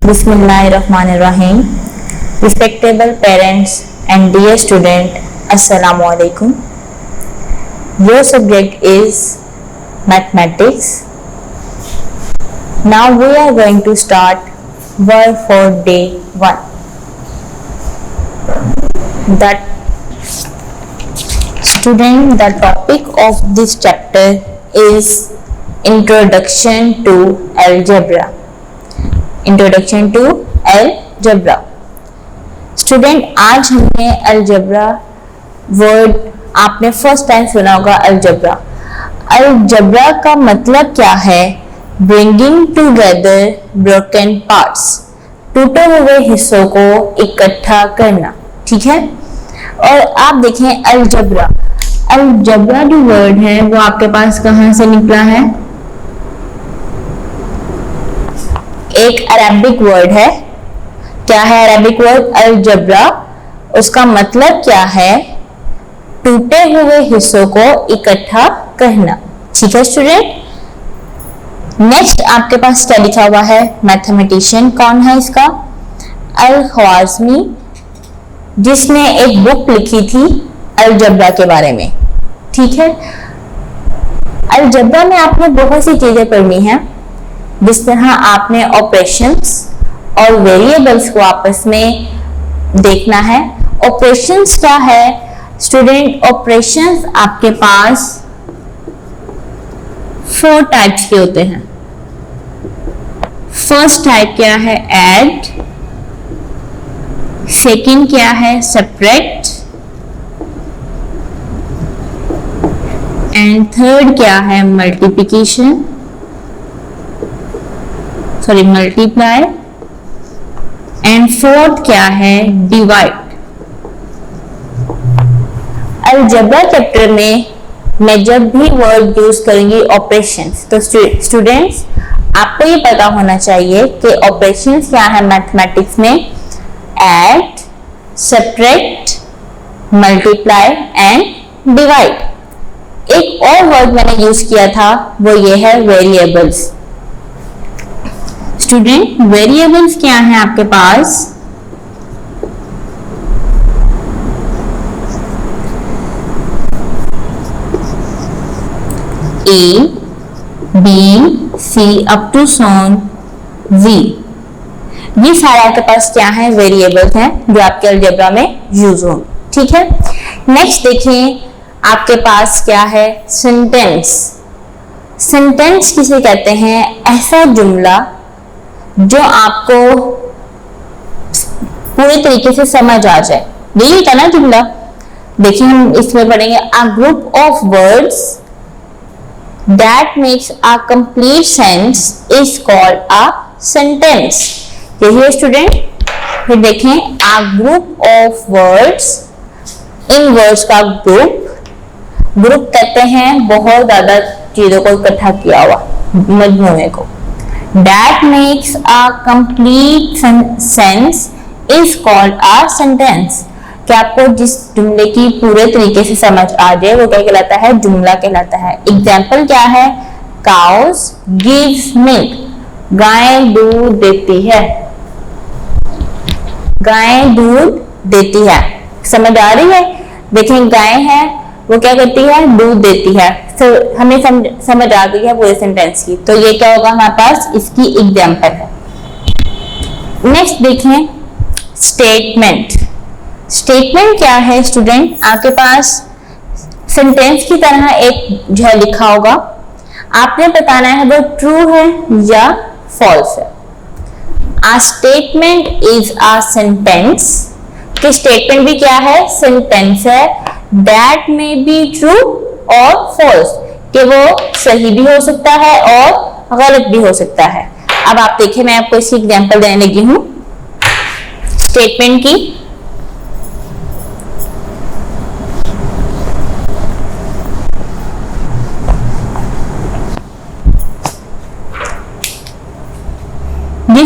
Bismillahirrahmanirrahim. Respectable parents and dear student, Assalamu alaikum. Your subject is mathematics. Now we are going to start word for day 1. The topic of this chapter is Introduction to Algebra. Introduction to algebra. Student, आज हमने algebra word आपने first time सुना होगा। Algebra algebra का मतलब क्या है? Bringing together broken parts, टूटे हुए हिस्सों को इकट्ठा करना। ठीक है। और आप देखें अलजेब्रा जो वर्ड है वो आपके पास कहां से निकला है? एक अरबिक वर्ड है। क्या है अरबिक वर्ड? अलजेब्रा। उसका मतलब क्या है? टूटे हुए हिस्सों को इकट्ठा करना। ठीक है स्टूडेंट। नेक्स्ट आपके पास क्या लिखा हुआ है? मैथमेटिशियन कौन है इसका? अल-ख्वारिज़मी, जिसने एक बुक लिखी थी अलजेब्रा के बारे में। ठीक है। अलजेब्रा में आपने बहुत सी चीजें पढ़नी है, जिस तरह आपने ऑपरेशंस और वेरिएबल्स को आपस में देखना है। ऑपरेशंस क्या है स्टूडेंट? ऑपरेशंस आपके पास 4 टाइप्स के होते हैं। फर्स्ट टाइप क्या है? ऐड। सेकंड क्या है? सेपरेट। एंड थर्ड क्या है? मल्टीप्लाई। एंड फोर्थ क्या है? डिवाइड। अलजेब्रा चैप्टर में मैं जब भी वर्ड यूज करूंगी ऑपरेशंस, तो स्टूडेंट्स आपको ये पता होना चाहिए कि ऑपरेशंस क्या है मैथमेटिक्स में? Add, separate, multiply and divide. एक और वर्ड मैंने यूज किया था, वो ये है वेरिएबल्स। स्टूडेंट, वेरिएबल्स क्या है आपके पास? A, B, C up to so on Z। ये सारे आपके पास क्या है? वेरिएबल्स हैं जो आपके अलजेब्रा में यूज हो। ठीक है। नेक्स्ट देखिए आपके पास क्या है? सेंटेंस। सेंटेंस किसे कहते हैं? ऐसा जुमला जो आपको पूरे तरीके से समझ आ जाए। यही था ना जुमला। देखिए हम इसमें पढ़ेंगे a group of words that makes a complete sense is called a sentence. यही है स्टूडेंट। फिर देखें a group of words, in words का ग्रुप कहते हैं बहुत ज्यादा चीजों को इकट्ठा किया हुआ मजमूए को। That makes a complete sense is called a sentence। क्या आपको जिस जुमले की पूरे तरीके से समझ आ जाए वो क्या कहलाता है? जुमला कहलाता है। एग्जाम्पल क्या है? Cows gives milk, गाय दूध देती है। गाय दूध देती है, समझ आ रही है? देखें गाय है वो क्या करती है? दूध देती है। तो हमें समझ आ गई है पूरे सेंटेंस की। तो ये क्या होगा हमारे पास? इसकी एग्जाम्पल है। नेक्स्ट देखें स्टेटमेंट। स्टेटमेंट क्या है स्टूडेंट? आपके पास सेंटेंस की तरह एक जो है लिखा होगा, आपने बताना है वो ट्रू है या फॉल्स है। A statement is a sentence. कि स्टेटमेंट भी क्या है? सेंटेंस है। दैट मे बी ट्रू और फॉल्स, कि वो सही भी हो सकता है और गलत भी हो सकता है। अब आप देखिए मैं आपको इसकी एग्जांपल देने लगी हूं स्टेटमेंट की।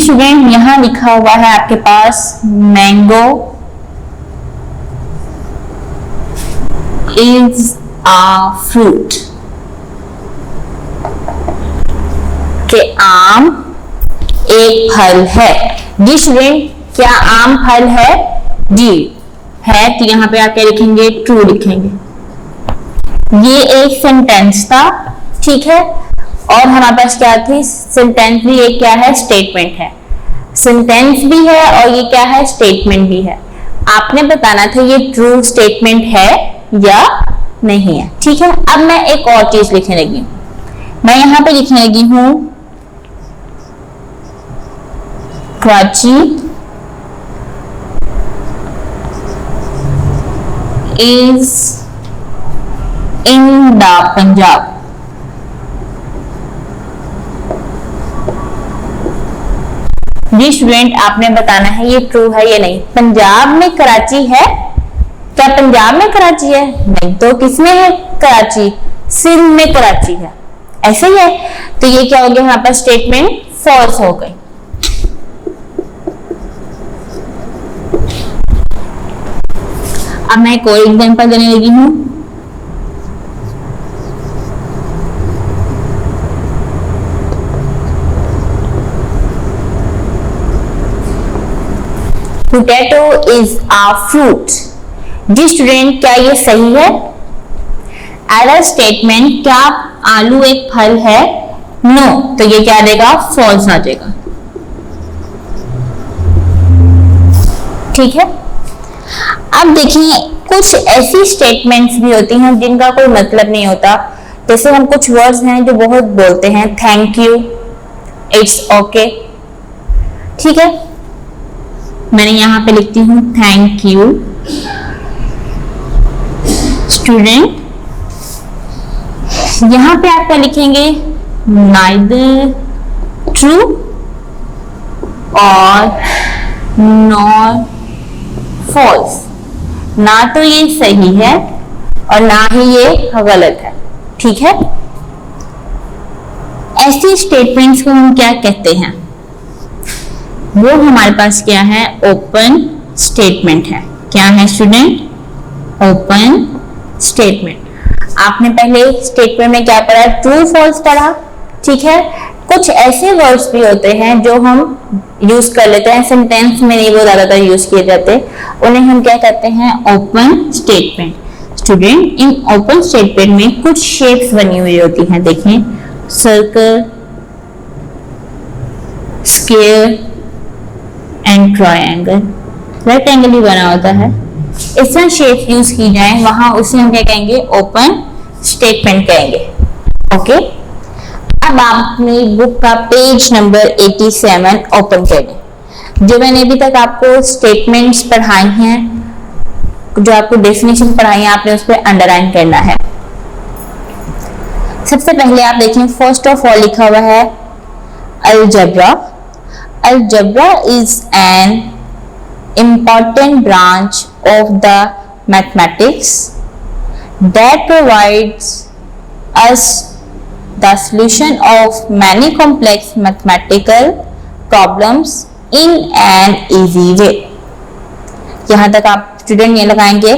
स्टूडेंट यहां लिखा हुआ है आपके पास मैंगो इज अ फ्रूट, कि आम एक फल है। जी स्टूडेंट, क्या आम फल है? जी है, तो यहां पे आप क्या लिखेंगे? ट्रू लिखेंगे। ये एक सेंटेंस था, ठीक है। और हमारे पास क्या थी? सेंटेंस भी एक क्या है? स्टेटमेंट है। सेंटेंस भी है और ये क्या है? स्टेटमेंट भी है। आपने बताना था ये ट्रू स्टेटमेंट है या नहीं है, ठीक है। अब मैं एक और चीज लिखने लगी, मैं यहां पे लिखने लगी हूं Karachi is in the Punjab. जी स्टूडेंट, आपने बताना है ये ट्रू है या नहीं। पंजाब में कराची है? क्या पंजाब में कराची है? नहीं, तो किसमें है कराची? सिंध में कराची है, ऐसे ही है। तो ये क्या हो गया? हमारे पास स्टेटमेंट फॉल्स हो गई। अब मैं एक और एग्जांपल देने लगी हूं। Potato is a fruit. जी स्टूडेंट, क्या ये सही है? एरर स्टेटमेंट, क्या आलू एक फल है? नो, तो ये क्या देगा? फॉल्स आ जाएगा, ठीक है। अब देखिए, कुछ ऐसी स्टेटमेंट्स भी होती हैं जिनका कोई मतलब नहीं होता। जैसे हम कुछ वर्ड्स हैं जो बहुत बोलते हैं, थैंक यू, इट्स ओके, ठीक है। मैंने यहां पे लिखती हूं थैंक यू। स्टूडेंट, यहां पे आप क्या लिखेंगे? नाइदर ट्रू और नॉट फॉल्स। ना तो ये सही है और ना ही ये गलत है, ठीक है। ऐसी स्टेटमेंट्स को हम क्या कहते हैं? वो हमारे पास क्या है? ओपन स्टेटमेंट है। क्या है स्टूडेंट? Open statement. आपने पहले स्टेटमेंट में क्या पढ़ा? ट्रू फॉल्स पढ़ा, ठीक है। कुछ ऐसे वर्ड्स भी होते हैं जो हम यूज कर लेते हैं, सेंटेंस में नहीं वो ज्यादातर यूज किए जाते, उन्हें हम क्या कहते हैं? Open statement. Student, in open statement में कुछ शेप्स बनी हुई होती हैं, देखें, circle, square and triangle. Rectangle भी बना होता है। इस तरह शेप यूज की जाए वहां, उसे हम क्या कहेंगे? ओपन स्टेटमेंट कहेंगे, ओके। अब आप अपनी बुक का पेज नंबर 87 ओपन करें। जो मैंने अभी तक आपको स्टेटमेंट्स पढ़ाई हैं, जो आपको डेफिनेशन पढ़ाई है, आपने उस पर अंडरलाइन करना है। सबसे पहले आप देखें, फर्स्ट ऑफ ऑल लिखा हुआ है algebra. Algebra is an important branch of the mathematics that provides us the solution of many complex mathematical problems in an easy way. यहां तक आप स्टूडेंट ये लगाएंगे।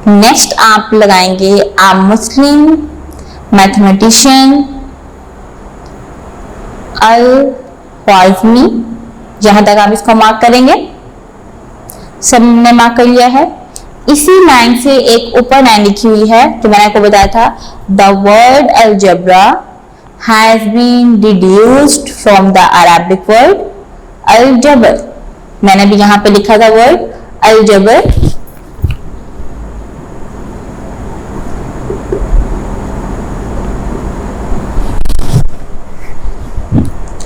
नेक्स्ट आप लगाएंगे a Muslim mathematician Al-Khwarizmi। जहां तक आप इसको मार्क करेंगे, सबने मार्क कर लिया है। इसी लाइन से एक ऊपर लाइन लिखी हुई है जो मैंने आपको बताया था, the word algebra has been deduced from the Arabic word अलजबर। मैंने भी यहां पे लिखा था वर्ड अलजबर।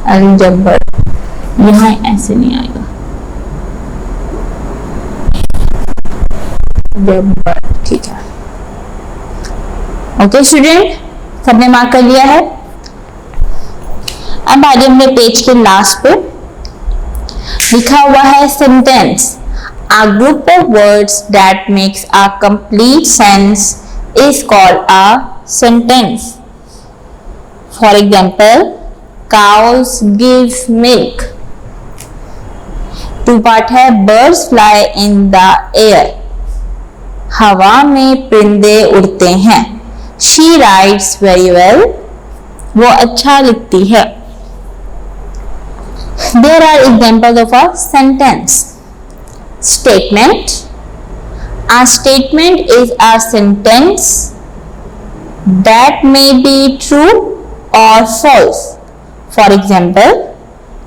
अलजबर यहां ऐसे नहीं आएगा, जबर, ठीक है। ओके स्टूडेंट, सबने मार्क कर लिया है। अब आगे हमने पेज के लास्ट पे लिखा हुआ है sentence. A group of words that makes a complete sense is called a sentence. For example, cows give milk. Two part है birds fly in the air. हवा में परिंदे उड़ते हैं. She writes very well. वो अच्छा लिखती है. There are examples of a sentence. Statement. A statement is a sentence that may be true or false. For example,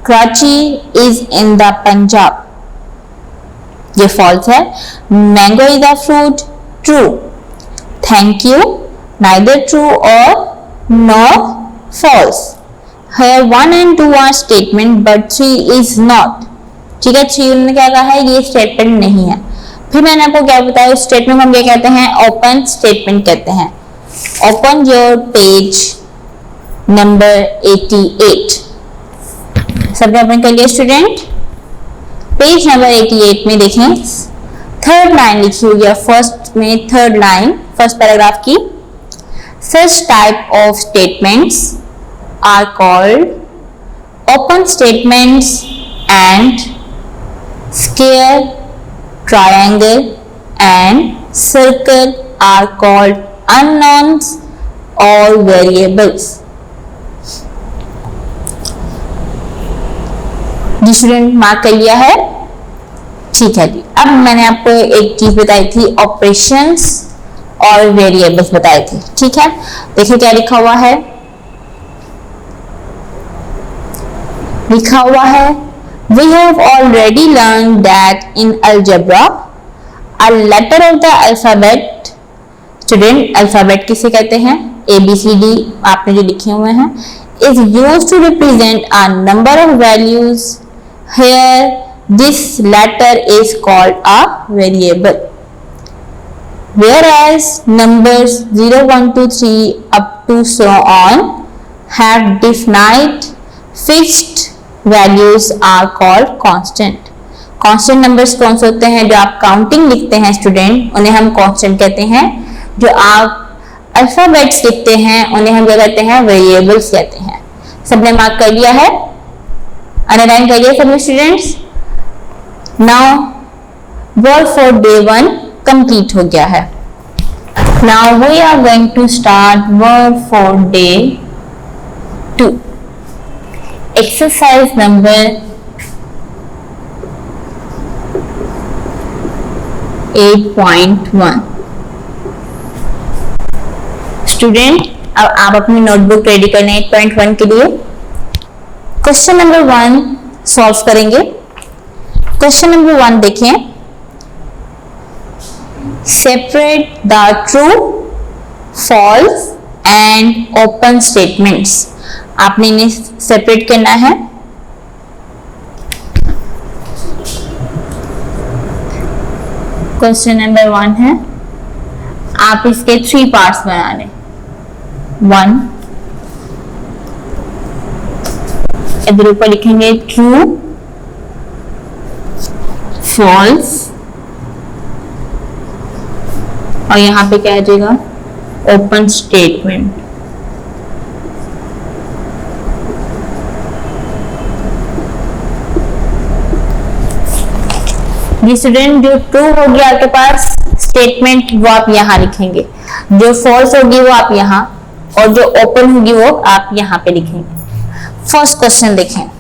Karachi is in the Punjab. ये false है. Mango is a fruit. True. Thank you. Neither true or nor false. Here 1 and 2 are statement but 3 is not. ठीक है, 3 उन्होंने क्या कहा है, ये statement नहीं है. फिर मैंने आपको क्या बताया, स्टेटमेंट हम क्या कहते हैं, ओपन स्टेटमेंट कहते हैं. Open your page number 88. सबने ओपन कर लिया स्टूडेंट. पेज नंबर 88 में देखें, थर्ड लाइन लिखी हुई है. फर्स्ट में थर्ड लाइन, फर्स्ट पैराग्राफ की. Such type of statements are called open statements and square, triangle and circle are called unknowns or variables. जी स्टूडेंट, मार्क कर लिया है. ठीक है जी. अब मैंने आपको एक चीज बताई थी, ऑपरेशंस और वेरिएबल्स बताए थे. ठीक है, देखिए क्या लिखा हुआ है. लिखा हुआ है, we have already learned that in algebra a letter of the alphabet. Student, alphabet किसे कहते हैं, ABCD आपने जो लिखे हुए हैं, is used to represent a number of values. Here this letter is called a variable. Whereas numbers 0, 1, 2, 3 up to so on have definite fixed values are called constant. Constant numbers कौन से होते हैं, जो आप काउंटिंग लिखते हैं student, उन्हें हम constant कहते हैं. जो आप अल्फाबेट्स लिखते हैं उन्हें हम क्या कहते हैं, वेरिएबल्स कहते हैं. सबने मार्क कर लिया है, अंडरलाइन कर लिया सभी students. Now word for day 1 complete हो गया है. Now we are going to start word for day 2. Exercise number 8.1. Student, अब आप अपनी नोटबुक रेडी करने 8.1 के लिए. क्वेश्चन नंबर 1 सॉल्व करेंगे. क्वेश्चन नंबर 1 देखें. Separate the true, false and open statements. आपने इन्हें सेपरेट करना है. क्वेश्चन नंबर 1 है, आप इसके 3 पार्ट्स बना लें. 1, इधर ऊपर लिखेंगे ट्रू, फॉल्स, और यहां पे क्या आ जाएगा, ओपन स्टेटमेंट. ये स्टूडेंट, जो ट्रू होगी आपके पास स्टेटमेंट वो आप यहां लिखेंगे, जो फॉल्स होगी वो आप यहां, और जो ओपन होगी वो आप यहां पे लिखेंगे. फर्स्ट क्वेश्चन देखें.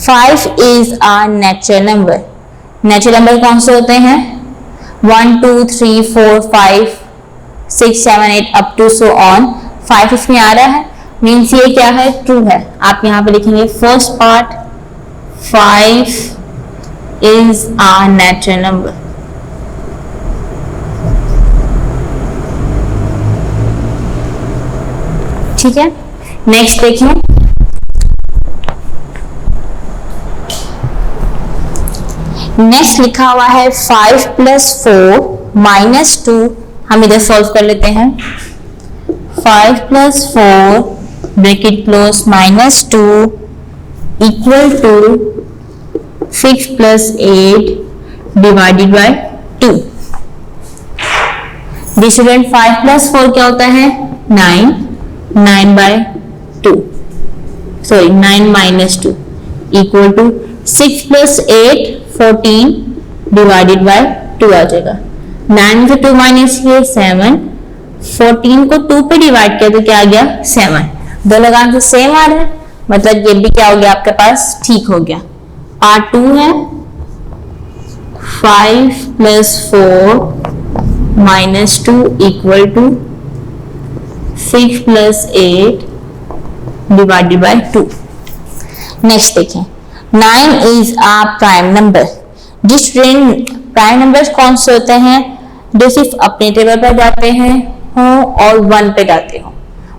5 is a natural number. Natural number कौन से होते हैं, 1, 2, 3, 4, 5, 6, 7, 8 अप टू सो ऑन. 5 इसमें आ रहा है, मीन्स ये क्या है, ट्रू है. आप यहां पे लिखेंगे first part, 5 is a natural number. ठीक है, नेक्स्ट देखिए. नेक्स्ट लिखा हुआ है 5 + 4 - 2. हम इधर सॉल्व कर लेते हैं. 5 + 4 bracket close -2 equal to 6 + 8 divided by 2. Student, 5 + 4 क्या होता है, 9. 9/2. Sorry 9 minus 2 equal to 6 plus 8 14 divided by 2 आ जाएगा। 9 से 2 माइनस किए 7, 14 को 2 पे डिवाइड किया तो क्या आ गया 7। दोनों का आंसर सेम आ रहा है, मतलब ये भी क्या हो गया आपके पास ठीक हो गया। पार्ट 2 है 5 plus 4 minus 2 equal to 6 plus 8 divided by 2। Next देखें, 9 इज अ प्राइम नंबर। जिस प्राइम नंबर्स कौन से होते हैं जो सिर्फ अपने टेबल पर जाते हैं हो और 1 पे जाते हो,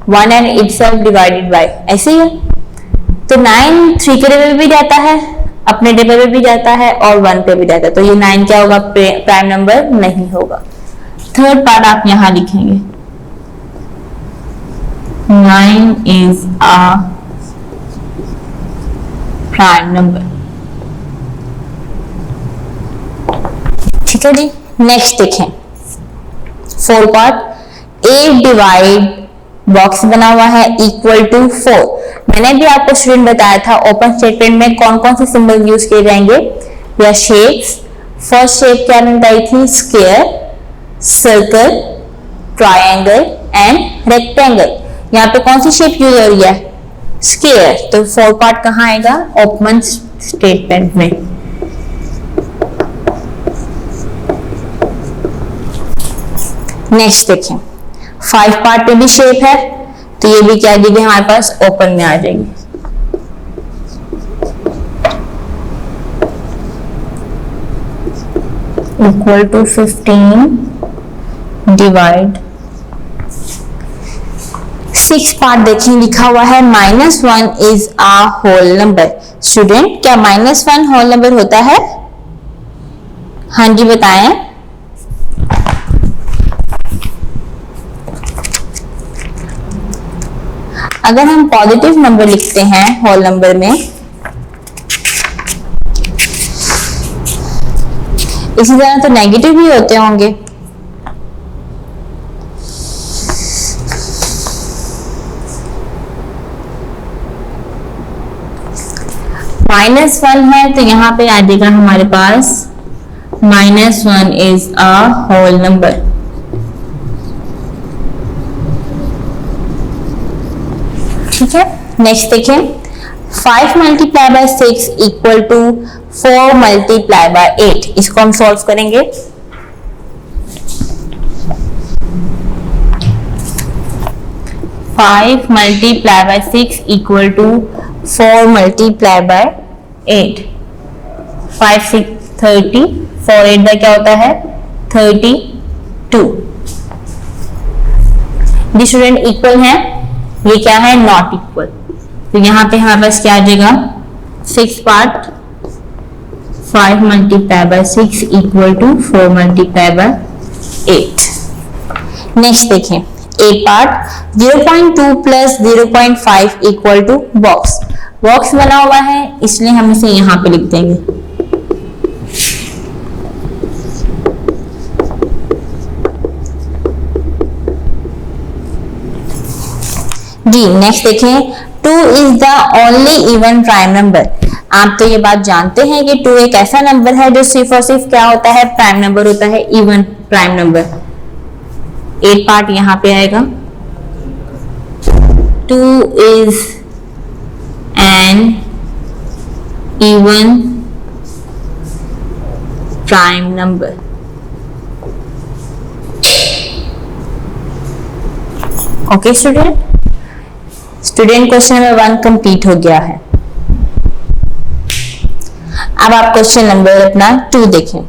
1 एंड इटसेल्फ डिवाइडेड बाय, ऐसे ही है। तो 9 3 के टेबल भी जाता है, अपने टेबल पे भी जाता है और 1 पे भी जाता है, तो ये 9 क्या होगा प्राइम नंबर नहीं होगा। थर्ड पार्ट आप यहां लिखेंगे 9 is a prime number। ठीक है जी। नेक्स्ट देखें 4 पार्ट 8 डिवाइड बॉक्स बना हुआ है इक्वल टू 4। मैंने भी आपको स्टूडेंट बताया था ओपन स्टेटमेंट में कौन कौन से सिंबल यूज किए जाएंगे या शेप्स। फर्स्ट शेप क्या बताई थी, square, circle, triangle and rectangle. यहाँ पे कौन सी शेप यूज हो रही है, स्क्वायर, तो 4 पार्ट कहाँ आएगा, ओपन स्टेटमेंट में। नेक्स्ट देखें 5 पार्ट में भी शेप है, तो ये भी क्या देगी हमारे पास ओपन में आ जाएगी। इक्वल टू 15 डिवाइड 6 पार्ट देखें लिखा हुआ है -1 is a whole number. Student क्या -1 होल नंबर होता है, हाँ जी बताएं। अगर हम पॉजिटिव नंबर लिखते हैं होल नंबर में, इसी तरह तो नेगेटिव भी होते होंगे। -1 है तो यहां पे आ जाएगा हमारे पास -1 इज अ होल नंबर। ठीक है। नेक्स्ट देखें 5 multiply by 6 equal to 4 multiply by 8। इसको हम सॉल्व करेंगे। Five multiply by 6 equal to 4 multiply by 8। 5 6 30, 4 8 का क्या होता है 32। जी स्टूडेंट इक्वल है, ये क्या है नॉट इक्वल, तो यहां पे हमारे पास क्या आ जाएगा 6 part 5 multiply by 6 equal to 4 multiply by 8। Next देखें 8 part 0.2 plus 0.5 equal to box. Box बना हुआ है इसलिए हम इसे यहां पे लिख देंगे। जी नेक्स्ट देखें 2 is the only even prime number. आप तो ये बात जानते हैं कि 2 एक ऐसा नंबर है जो सिर्फ और सिर्फ क्या होता है प्राइम नंबर होता है, इवन प्राइम नंबर। 8 पार्ट यहां पे आएगा 2 is an even prime number. Okay student question number 1 complete हो गया है। अब आप क्वेश्चन नंबर अपना 2 देखें।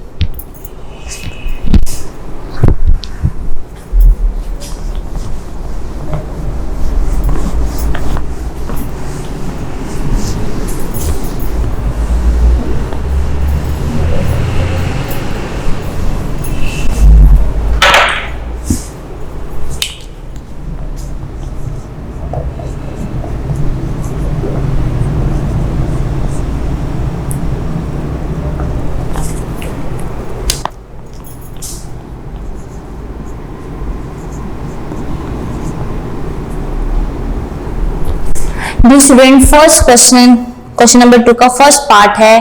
जी स्टूडेंट, फर्स्ट क्वेश्चन नंबर 2 का फर्स्ट पार्ट है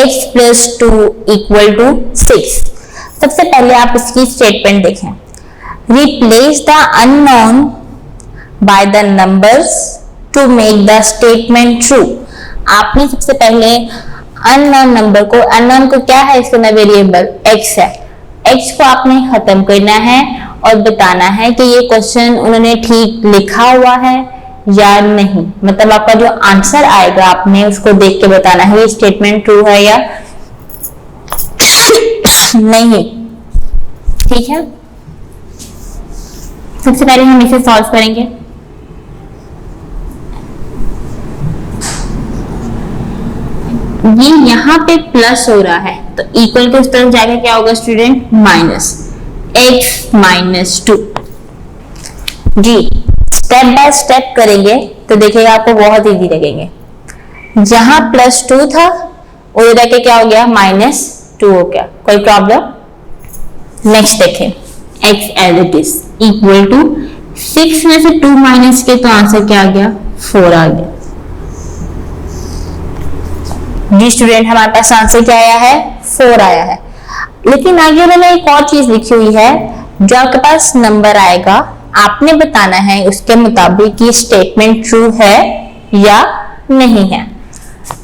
x प्लस 2 इक्वल टू 6। सबसे पहले आप इसकी स्टेटमेंट देखें। Replace the unknown by the numbers to make the statement true. आपने सबसे पहले अननोन नंबर को, अननोन को क्या है, इसका वेरिएबल x है, x को आपने खत्म करना है और बताना है कि ये क्वेश्चन उन्होंने ठीक लिखा हुआ है या नहीं। मतलब आपका जो आंसर आएगा आपने उसको देख के बताना है ये स्टेटमेंट ट्रू है या नहीं। ठीक है, सबसे पहले हम इसे सॉल्व करेंगे। ये यहाँ पे प्लस हो रहा है तो इक्वल के उस तरफ जाकर क्या होगा स्टूडेंट, माइनस, x माइनस 2। जी स्टेप बाय स्टेप करेंगे तो देखिएगा आपको बहुत इजी लगेंगे। जहां प्लस 2 था उधर जाके क्या हो गया, माइनस 2 हो गया। कोई प्रॉब्लम? नेक्स्ट देखें, x as it is equal to 6 में से 2 माइनस के तो आंसर क्या आ गया, 4 आ गया। जी स्टूडेंट, हमारे पास आंसर क्या आया है, 4 आया है। लेकिन आगे उन्होंने एक और चीज लिखी हुई है, जो आपके पास नंबर आएगा आपने बताना है उसके मुताबिक ये स्टेटमेंट ट्रू है या नहीं है।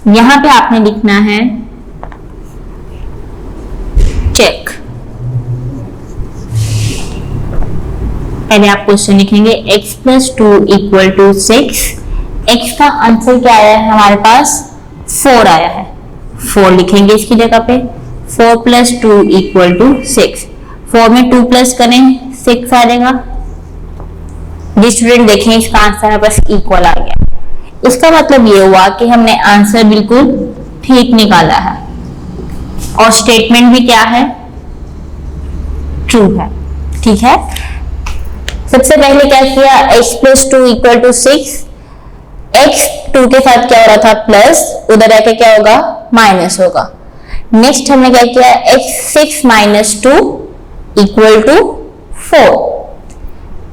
यहां पे आपने लिखना है चेक। पहले आप क्वेश्चन लिखेंगे x plus 2 equal to 6। x का आंसर क्या आया है हमारे पास, 4 आया है। 4 लिखेंगे इसकी जगह पे। 4 प्लस 2 इक्वल टू 6। 4 में 2 प्लस करें 6 आ जाएगा। जी स्टूडेंट देखें, इसका आंसर बस इक्वल आ गया। इसका मतलब ये हुआ कि हमने आंसर बिल्कुल ठीक निकाला है और स्टेटमेंट भी क्या है, ट्रू है। ठीक है, सबसे पहले क्या किया, x plus 2 equal to 6। x 2 के साथ क्या हो रहा था, प्लस, उधर आके क्या होगा, माइनस होगा। नेक्स्ट हमने क्या किया, x 6 minus 2 equal to 4।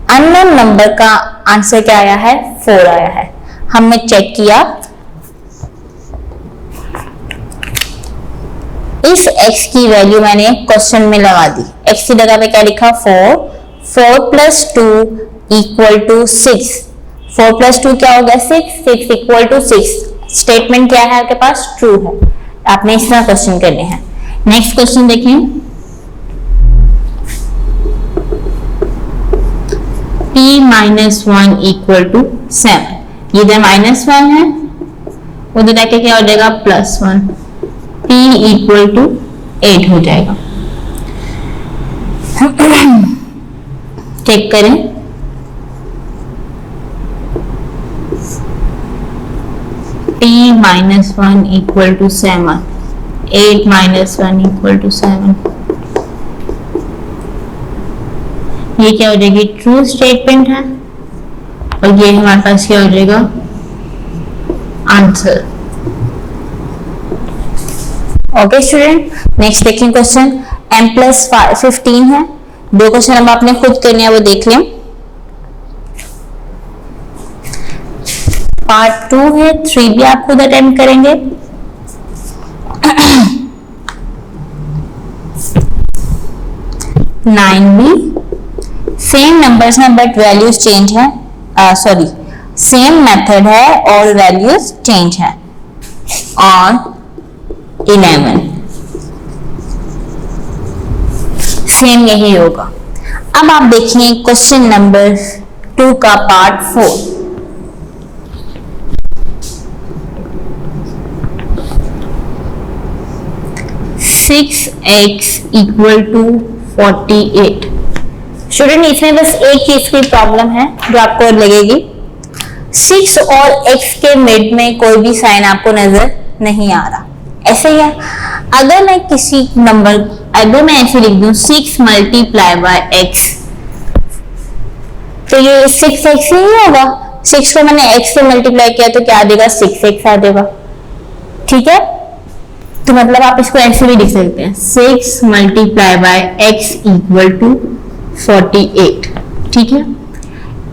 Unknown number का आंसर क्या आया है, 4 आया है। हमने चेक किया, इस x की वैल्यू मैंने क्वेश्चन में लगा दी। x की जगह पे क्या लिखा, 4। 4 प्लस 2 इक्वल टू 6। 4 प्लस 2 क्या हो गया, 6। 6 इक्वल टू 6। स्टेटमेंट क्या है आपके पास, ट्रू है। आपने इस तरह क्वेश्चन करने हैं। नेक्स्ट क्वेश्चन देखें, p माइनस 1 इक्वल टू 7। ये इधर -1 है, उधर जाके क्या हो जाएगा, +1। p इक्वल टू 8 हो जाएगा। चेक करें, p minus 1 equal to 7। 8 minus 1 equal to 7। ये क्या हो जाएगी, ट्रू स्टेटमेंट है और ये हमारे पास क्या हो जाएगा, आंसर। ओके स्टूडेंट, नेक्स्ट देखें क्वेश्चन। m प्लस 15 है। 2 क्वेश्चन अब आपने खुद करने हैं, वो देख लें। पार्ट 2 है, 3 भी आप खुद अटेम्प्ट करेंगे। 9 भी सेम नंबर्स हैं बट वैल्यूज चेंज है, सॉरी सेम मेथड है और वैल्यूज चेंज है। और 11 सेम यही होगा। अब आप देखिए क्वेश्चन नंबर 2 का part 4। Six x equal to 48। Student इसमें बस एक चीज की प्रॉब्लम है जो आपको लगेगी, 6 और x के मिड में कोई भी साइन आपको नजर नहीं आ रहा। ऐसे ही है, अगर मैं किसी नंबर, अगर मैं ऐसे लिख दूं 6 मल्टीप्लाई बाय x, तो ये 6x ही होगा। 6 को मैंने x से मल्टीप्लाई किया तो क्या आ जाएगा, 6x आ जाएगा। ठीक है, तो मतलब आप इसको ऐसे भी लिख सकते हैं, 6 multiply by x equal to 48। ठीक है,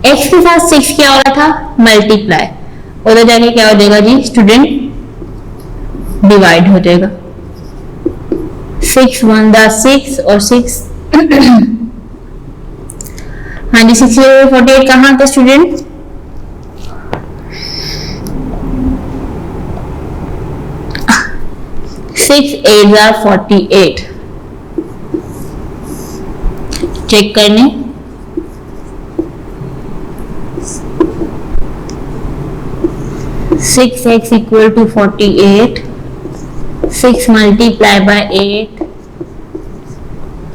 x के साथ 6 क्या हो रहा था, मल्टीप्लाई, उधर जाके क्या हो जाएगा जी स्टूडेंट, डिवाइड हो जाएगा। 6 1 दा 6 और 6 हाँ जी 6 48 कहाँ था स्टूडेंट, 6 8 दा 48। चेक करने, six x equal to 48, 6 multiply by 8,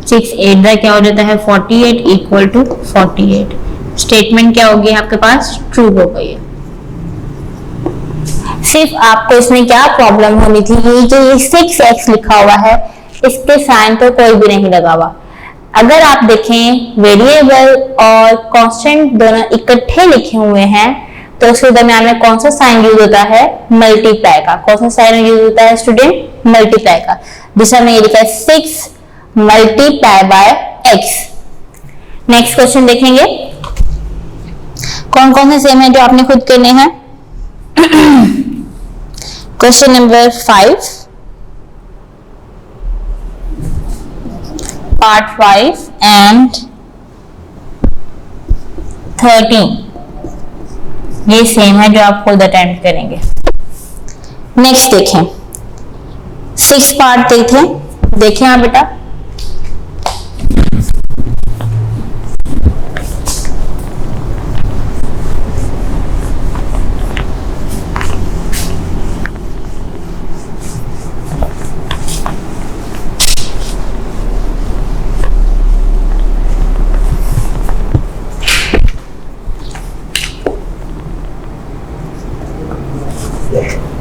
6 8 दा क्या हो जाता है 48 इक्वल टू 48। स्टेटमेंट क्या होगी आपके पास, ट्रू हो गई है। सिर्फ आपको इसमें क्या प्रॉब्लम होनी थी, ये जो ये 6x लिखा हुआ है इसके साइन तो कोई भी नहीं लगा हुआ। अगर आप देखें वेरिएबल और कांस्टेंट दोनों इकट्ठे लिखे हुए हैं तो उसके दरम्यान में कौन सा साइन यूज होता है, मल्टीप्लाई का। कौन सा साइन यूज होता है स्टूडेंट, मल्टीप्लाई का। जिसमें मैंने लिखा है 6 multiply by x। Next question देखेंगे कौन कौन से सेम है जो आपने खुद करने हैं। क्वेश्चन नंबर 5 पार्ट 5 एंड 13 ये सेम है जो आप खुद अटेम्प्ट करेंगे। नेक्स्ट देखें 6 पार्ट देखें आप बेटा,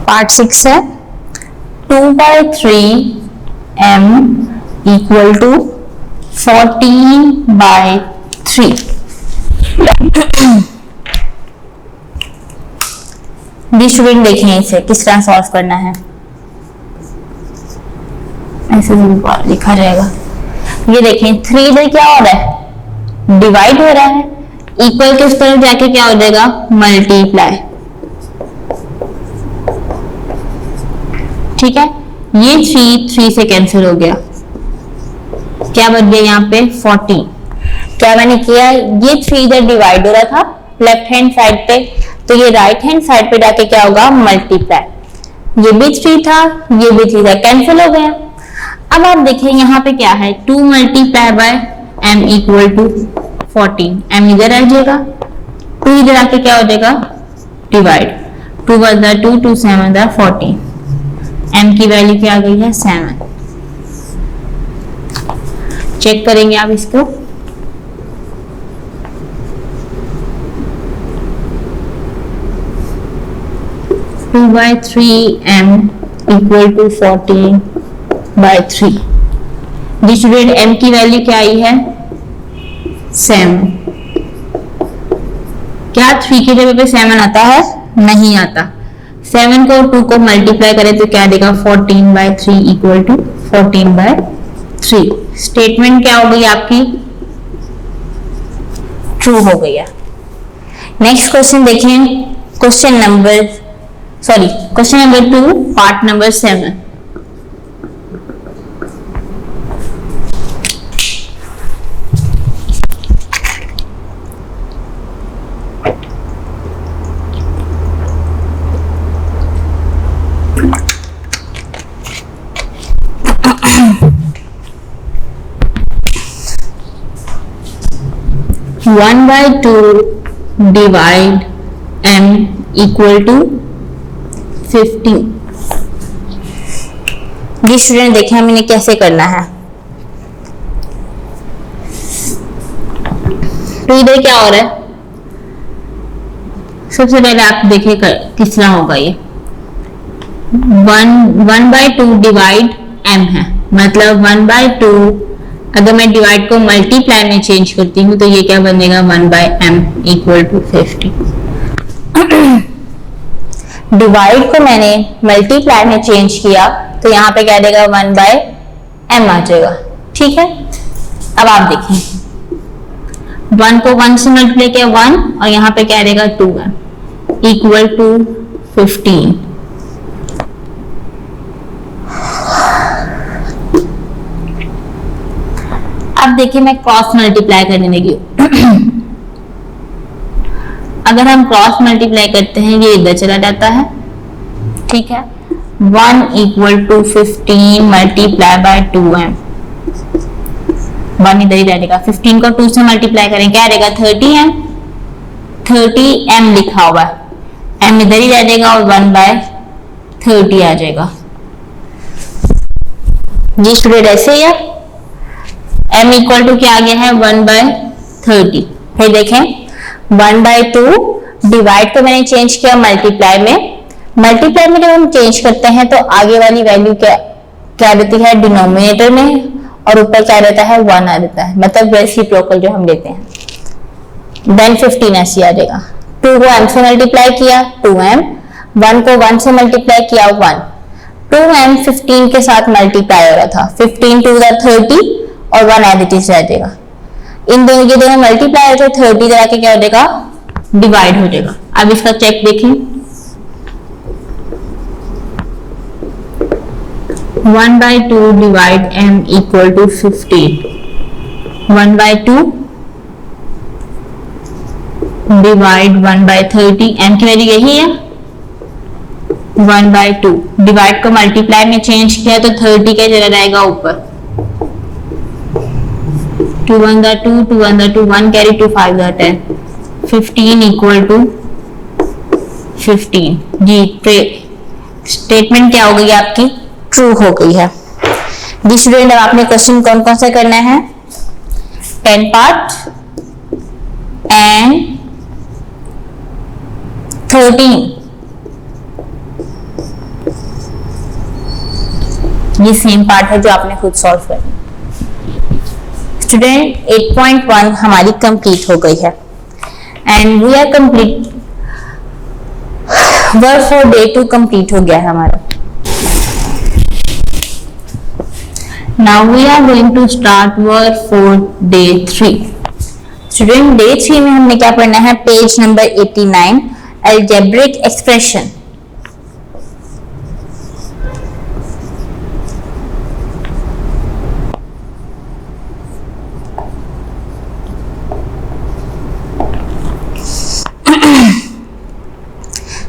पार्ट 6 है 2/3m equal to 14/3। Dear student देखें इसे किस तरह सॉल्व करना है। ऐसे लिखा जाएगा, ये देखें 3 इधर क्या हो रहा है, डिवाइड हो रहा है, इक्वल के उस तरफ जाके क्या हो जाएगा, मल्टीप्लाई। ठीक है, ये 3 से कैंसिल हो गया, क्या बच गया यहाँ पे 14। क्या मैंने किया, ये 3 इधर डिवाइड हो रहा था लेफ्ट हैंड साइड पे, तो ये राइट हैंड साइड पे जाके क्या होगा, मल्टीप्लाई। ये भी 3 था, ये भी 3 था, कैंसिल हो गया। अब आप देखिए यहाँ पे क्या है, 2 multiply by m equal to 14। m इधर आ जाएगा, 2 इधर आके क्या हो जाएगा, डिवाइड। 2 1 2 2 7 14। m की वैल्यू क्या आ गई है 7। चेक करेंगे आप इसको, two by 3m equal to 14/3। जी स्टूडेंट m की वैल्यू क्या आई है 7। क्या 3 की जगह पे 7 आता है, नहीं आता। 7 को 2 को मल्टीप्लाई करें तो क्या देगा 14/3 इक्वल टू 14/3। स्टेटमेंट क्या हो गई आपकी, ट्रू हो गई है। नेक्स्ट क्वेश्चन देखें, question number 2 part number 7। One by 2 divide m equal to 15। जी स्टूडेंट देखें हम इन्हें कैसे करना है। तो इधर क्या हो रहा है, सबसे पहले आप देखिए किस तरह होगा ये। 1/2 डिवाइड m है, मतलब 1/2 अगर मैं डिवाइड को मल्टीप्लाई में चेंज करती हूँ तो ये क्या बनेगा 1/m इक्वल टू 50। डिवाइड को मैंने मल्टीप्लाई में चेंज किया तो यहाँ पे क्या देगा 1/m आ जाएगा। ठीक है, अब आप देखें 1 को 1 से मल्टीप्लाई किया 1 और यहाँ पे क्या देगा 2 है। Equal to 15। अब देखिए मैं क्रॉस मल्टीप्लाई करने लगी हूं। अगर हम क्रॉस मल्टीप्लाई करते हैं ये इधर चला जाता है, ठीक है। 1 equal to 15 multiply by 2m, 1 इधर ही रहेगा। 15 को 2 से मल्टीप्लाई करें क्या रहेगा 30m, 30m लिखा हुआ है, m इधर ही रहेगा और 1 बाय 30 आ जाएगा। जी स्टूडेंट ऐसे ही है, m इक्वल टू क्या आ गया है 1 बाय 30। फिर देखें 1 बाय 2 डिवाइड को मैंने चेंज किया मल्टीप्लाई में। मल्टीप्लाई में जब हम चेंज करते हैं तो आगे वाली वैल्यू क्या रहती है डिनोमिनेटर में, और ऊपर क्या रहता है 1 आ रहता है, मतलब रेसिप्रोकल जो हम लेते हैं। देन 15 ऐसे आ जाएगा। 2 को m से मल्टीप्लाई किया 2m, 1 को 1 से मल्टीप्लाई किया 1, 2m 15 के साथ मल्टीप्लाई हो रहा था, 15 2 30 और 1 एज इट इज रह जाएगा। इन दोनों के दोनों मल्टीप्लाई हो जाए 30 इधर आके क्या हो जाएगा डिवाइड हो जाएगा। अब इसका चेक देखें 1 by 2 divide m equal to 15, 1 by 2 divide 1 by 30, m की वैल्यू यही है 1 बाय 2, डिवाइड को मल्टीप्लाई में चेंज किया तो 30 क्या चला जाएगा ऊपर, 2 1 2 2 1 2 1 कैरी 2 5 10, 15 इक्वल टू 15। जी स्टेटमेंट क्या हो गई आपकी ट्रू हो गई है। जी स्टूडेंट अब आपने क्वेश्चन कौन कौन सा करना है 10 पार्ट एंड 13, ये सेम पार्ट है जो आपने खुद सॉल्व करना। स्टूडेंट 8.1 हमारी कंप्लीट हो गई है and we are complete, work for day 2 complete हो गया है हमारा। Now we are going to start work for day 3। Student day 3 में हमने क्या पढ़ना है page number 89 algebraic expression.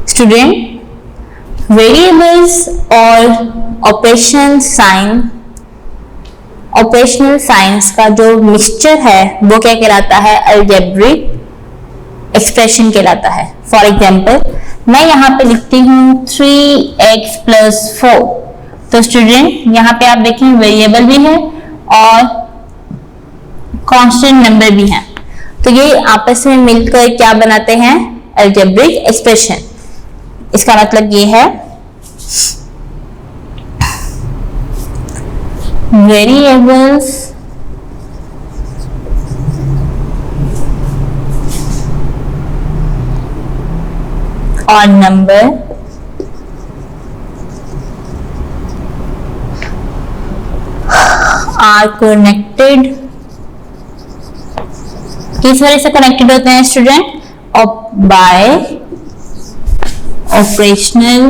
Student variables और ऑपरेशनल साइंस का जो मिक्सचर है वो क्या कहलाता है अलजेब्रिक एक्सप्रेशन कहलाता है। फॉर एग्जांपल मैं यहाँ पे लिखती हूँ 3x + 4, तो स्टूडेंट यहाँ पे आप देखें वेरिएबल भी है और कांस्टेंट नंबर भी है, तो ये आपस में मिलकर क्या बनाते हैं अलजेब्रिक एक्सप्रेशन। इसका मतलब ये है वेरिएबल्स और नंबर आर कनेक्टेड। किस वजह से कनेक्टेड होते हैं स्टूडेंट बाय ऑपरेशनल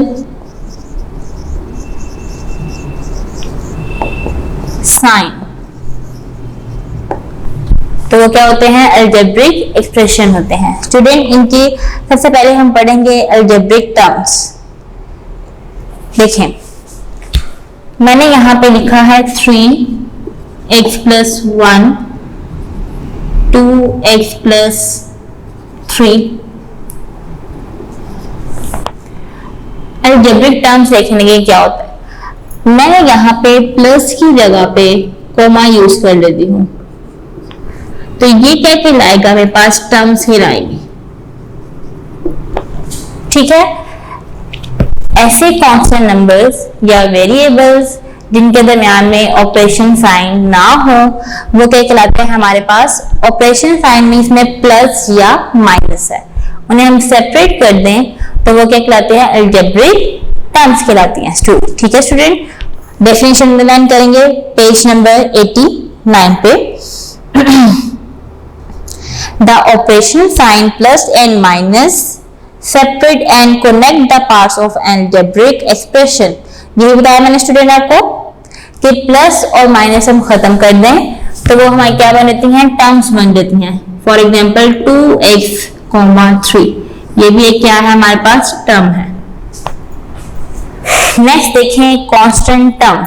साइन, तो वो क्या होते हैं अलजेब्रिक एक्सप्रेशन होते हैं। स्टूडेंट इनकी सबसे पहले हम पढ़ेंगे अलजेब्रिक टर्म्स। देखें मैंने यहां पे लिखा है 3x + 1 2x + 3। अलजेब्रिक टर्म्स देखने के क्या होता है, मैं यहाँ पे प्लस की जगह पे कोमा यूज कर लेती हूँ, तो ये क्या कहलाएगा मेरे पास टर्म्स कहलाएगी। ठीक है, ऐसे कांस्टेंट नंबर्स या वेरिएबल्स जिनके दरमियान में ऑपरेशन साइन ना हो वो क्या कहलाते हैं हमारे पास ऑपरेशन साइन मींस में प्लस या माइनस है, उन्हें हम सेपरेट कर दें तो वो क्या कहलाते हैं अलजेब्रिक टर्म्स कहलाती हैं। ठीक है स्टूडेंट, डेफिनेशन अंडरलाइन करेंगे पेज नंबर 89 पे। The operation sign plus and minus separate and connect the parts of algebraic expression. ये बताया मैंने स्टूडेंट आपको कि प्लस और माइनस हम खत्म कर दें तो वो हमारी क्या बन जाती हैं, टर्म्स बन जाती हैं। फॉर एग्जाम्पल 2x, 3, ये भी एक क्या है हमारे पास, टर्म है। नेक्स्ट देखें कांस्टेंट टर्म।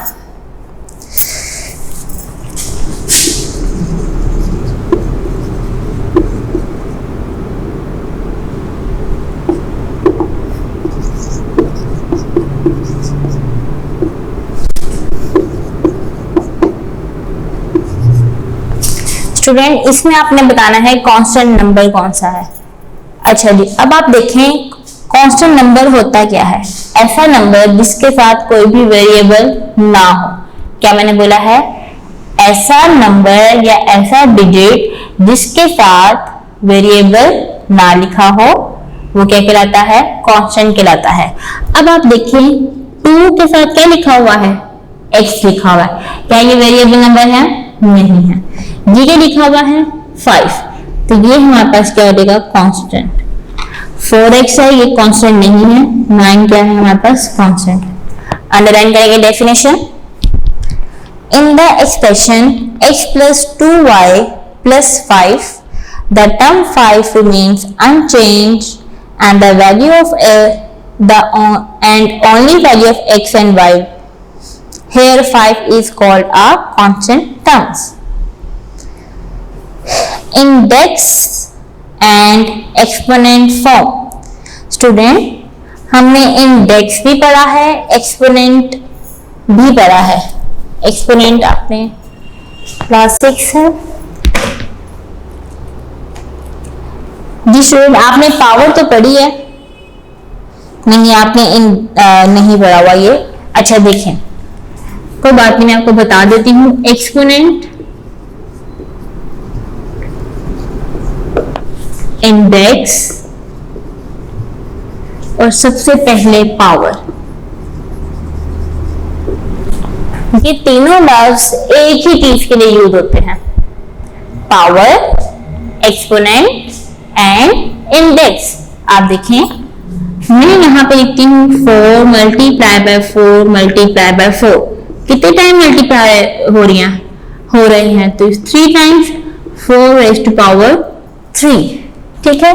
स्टूडेंट इसमें आपने बताना है कांस्टेंट नंबर कौन सा है। अच्छा जी, अब आप देखें कांस्टेंट नंबर होता क्या है, ऐसा नंबर जिसके साथ कोई भी वेरिएबल ना हो। क्या मैंने बोला है, ऐसा नंबर या ऐसा डिजिट जिसके साथ वेरिएबल ना लिखा हो वो क्या कहलाता है, कांस्टेंट कहलाता है। अब आप देखिए 2 के साथ क्या लिखा हुआ है, x लिखा हुआ है, क्या ये वेरिएबल नंबर है, नहीं है। ये क्या लिखा हुआ है, 5, तो ये हमारे पास क्या हो जाएगा, कांस्टेंट। 4x है, ये कांस्टेंट नहीं है। 9 क्या है हमारे पास, कांस्टेंट। अंडरलाइन करेंगे definition. In the expression x plus 2y plus 5 the term 5 remains unchanged and the value of and only value of x and y, here 5 is called a constant terms. Index and exponent form। Student हमने index भी पढ़ा है, exponent भी पढ़ा है। Exponent आपने class 6 है जी। Student आपने पावर तो पढ़ी है, नहीं आपने नहीं पढ़ा हुआ ये। अच्छा देखें, कोई बात नहीं, मैं आपको बता देती हूँ। एक्सपोनेंट, इंडेक्स और सबसे पहले पावर, ये तीनों लफ्ज एक ही चीज के लिए यूज होते हैं, पावर, एक्सपोनेंट एंड इंडेक्स। आप देखें मैं यहां पे लिखती हूँ 4 मल्टीप्लाई बाय 4 मल्टीप्लाई बाय 4, कितने टाइम मल्टीप्लाई हो रही हैं, तो 3 टाइम्स 4 रेज़ टू पावर 3। ठीक है,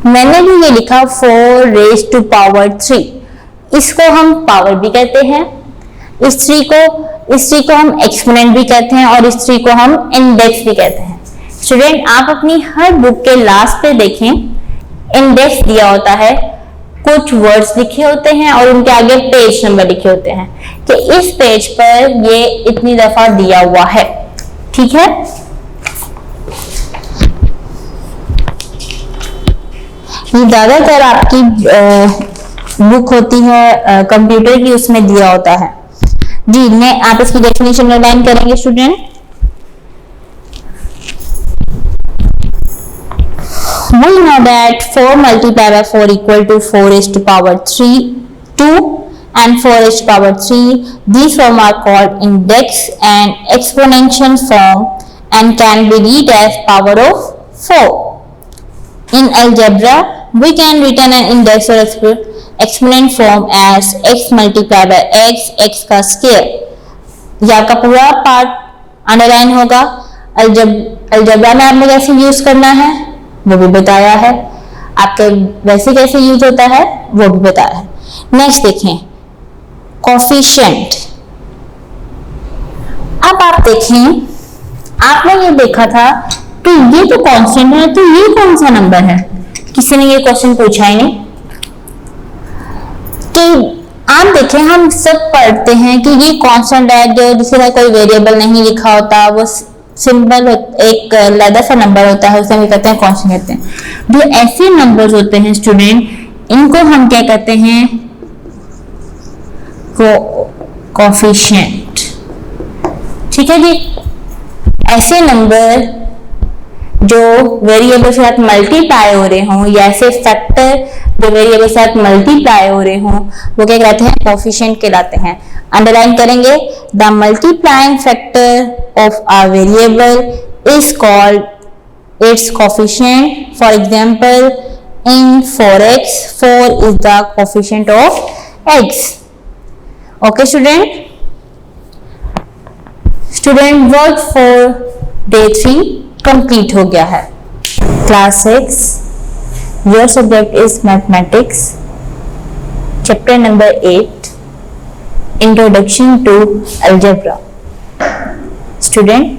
मैंने भी ये लिखा 4 रेज़ टू पावर 3, इसको हम पावर भी कहते हैं, इस 3 को हम एक्सपोनेंट भी कहते हैं और इस 3 को हम इंडेक्स भी कहते हैं। स्टूडेंट आप अपनी हर बुक के लास्ट पे देखें, इंडेक्स दिया होता है, कुछ वर्ड्स लिखे होते हैं और उनके आगे पेज नंबर लिखे होते हैं कि इस पेज पर ये इतनी दफा दिया हुआ है। ठीक है, ये ज्यादातर आपकी बुक होती है कंप्यूटर की, उसमें दिया होता है जी। मैं आप इसकी डेफिनेशन लाइन करेंगे student. We know that 4 multiplied by 4 equal to 4 raised to power 3, 2 and 4 raised to power 3. These forms are called index and exponential form and can be read as power of 4. In algebra, we can written an index or exponent form as x multiplied by x, x का square। या का पूरा part underline होगा। Algebra में आपने कैसे use करना है वो भी बताया है, आपके वैसे कैसे यूज होता है वो भी बताया है। नेक्स्ट देखें कोफिशिएंट। अब आप देखें, आपने ये देखा था कि ये तो कांस्टेंट है, तो ये कौन सा नंबर है, किसी ने ये क्वेश्चन पूछा ही नहीं। कि आप देखें हम सब पढ़ते हैं कि ये कांस्टेंट है, जो जिसका कोई वेरिएबल नहीं लिखा होता, वो सिंबल एक लैदा सा नंबर होता है, उसे हम कहते हैं कांस्टेंट कहते हैं। जो ऐसे नंबर्स होते हैं स्टूडेंट, इनको हम क्या कहते हैं, कोफिशिएंट। ठीक है जी, ऐसे नंबर जो वेरिएबल के साथ मल्टीप्लाई हो रहे हों या ऐसे फैक्टर जो वेरिएबल के साथ मल्टीप्लाई हो रहे हों वो क्या कहते हैं, कोफिशिएंट कहलाते हैं। अंडरलाइन करेंगे, the multiplying factor of a variable is called its coefficient. For example in 4x. 4 is the coefficient of x. Okay student. Student work for day 3 complete हो गया है. Class 6, your subject is mathematics, chapter number 8, introduction to algebra. Student,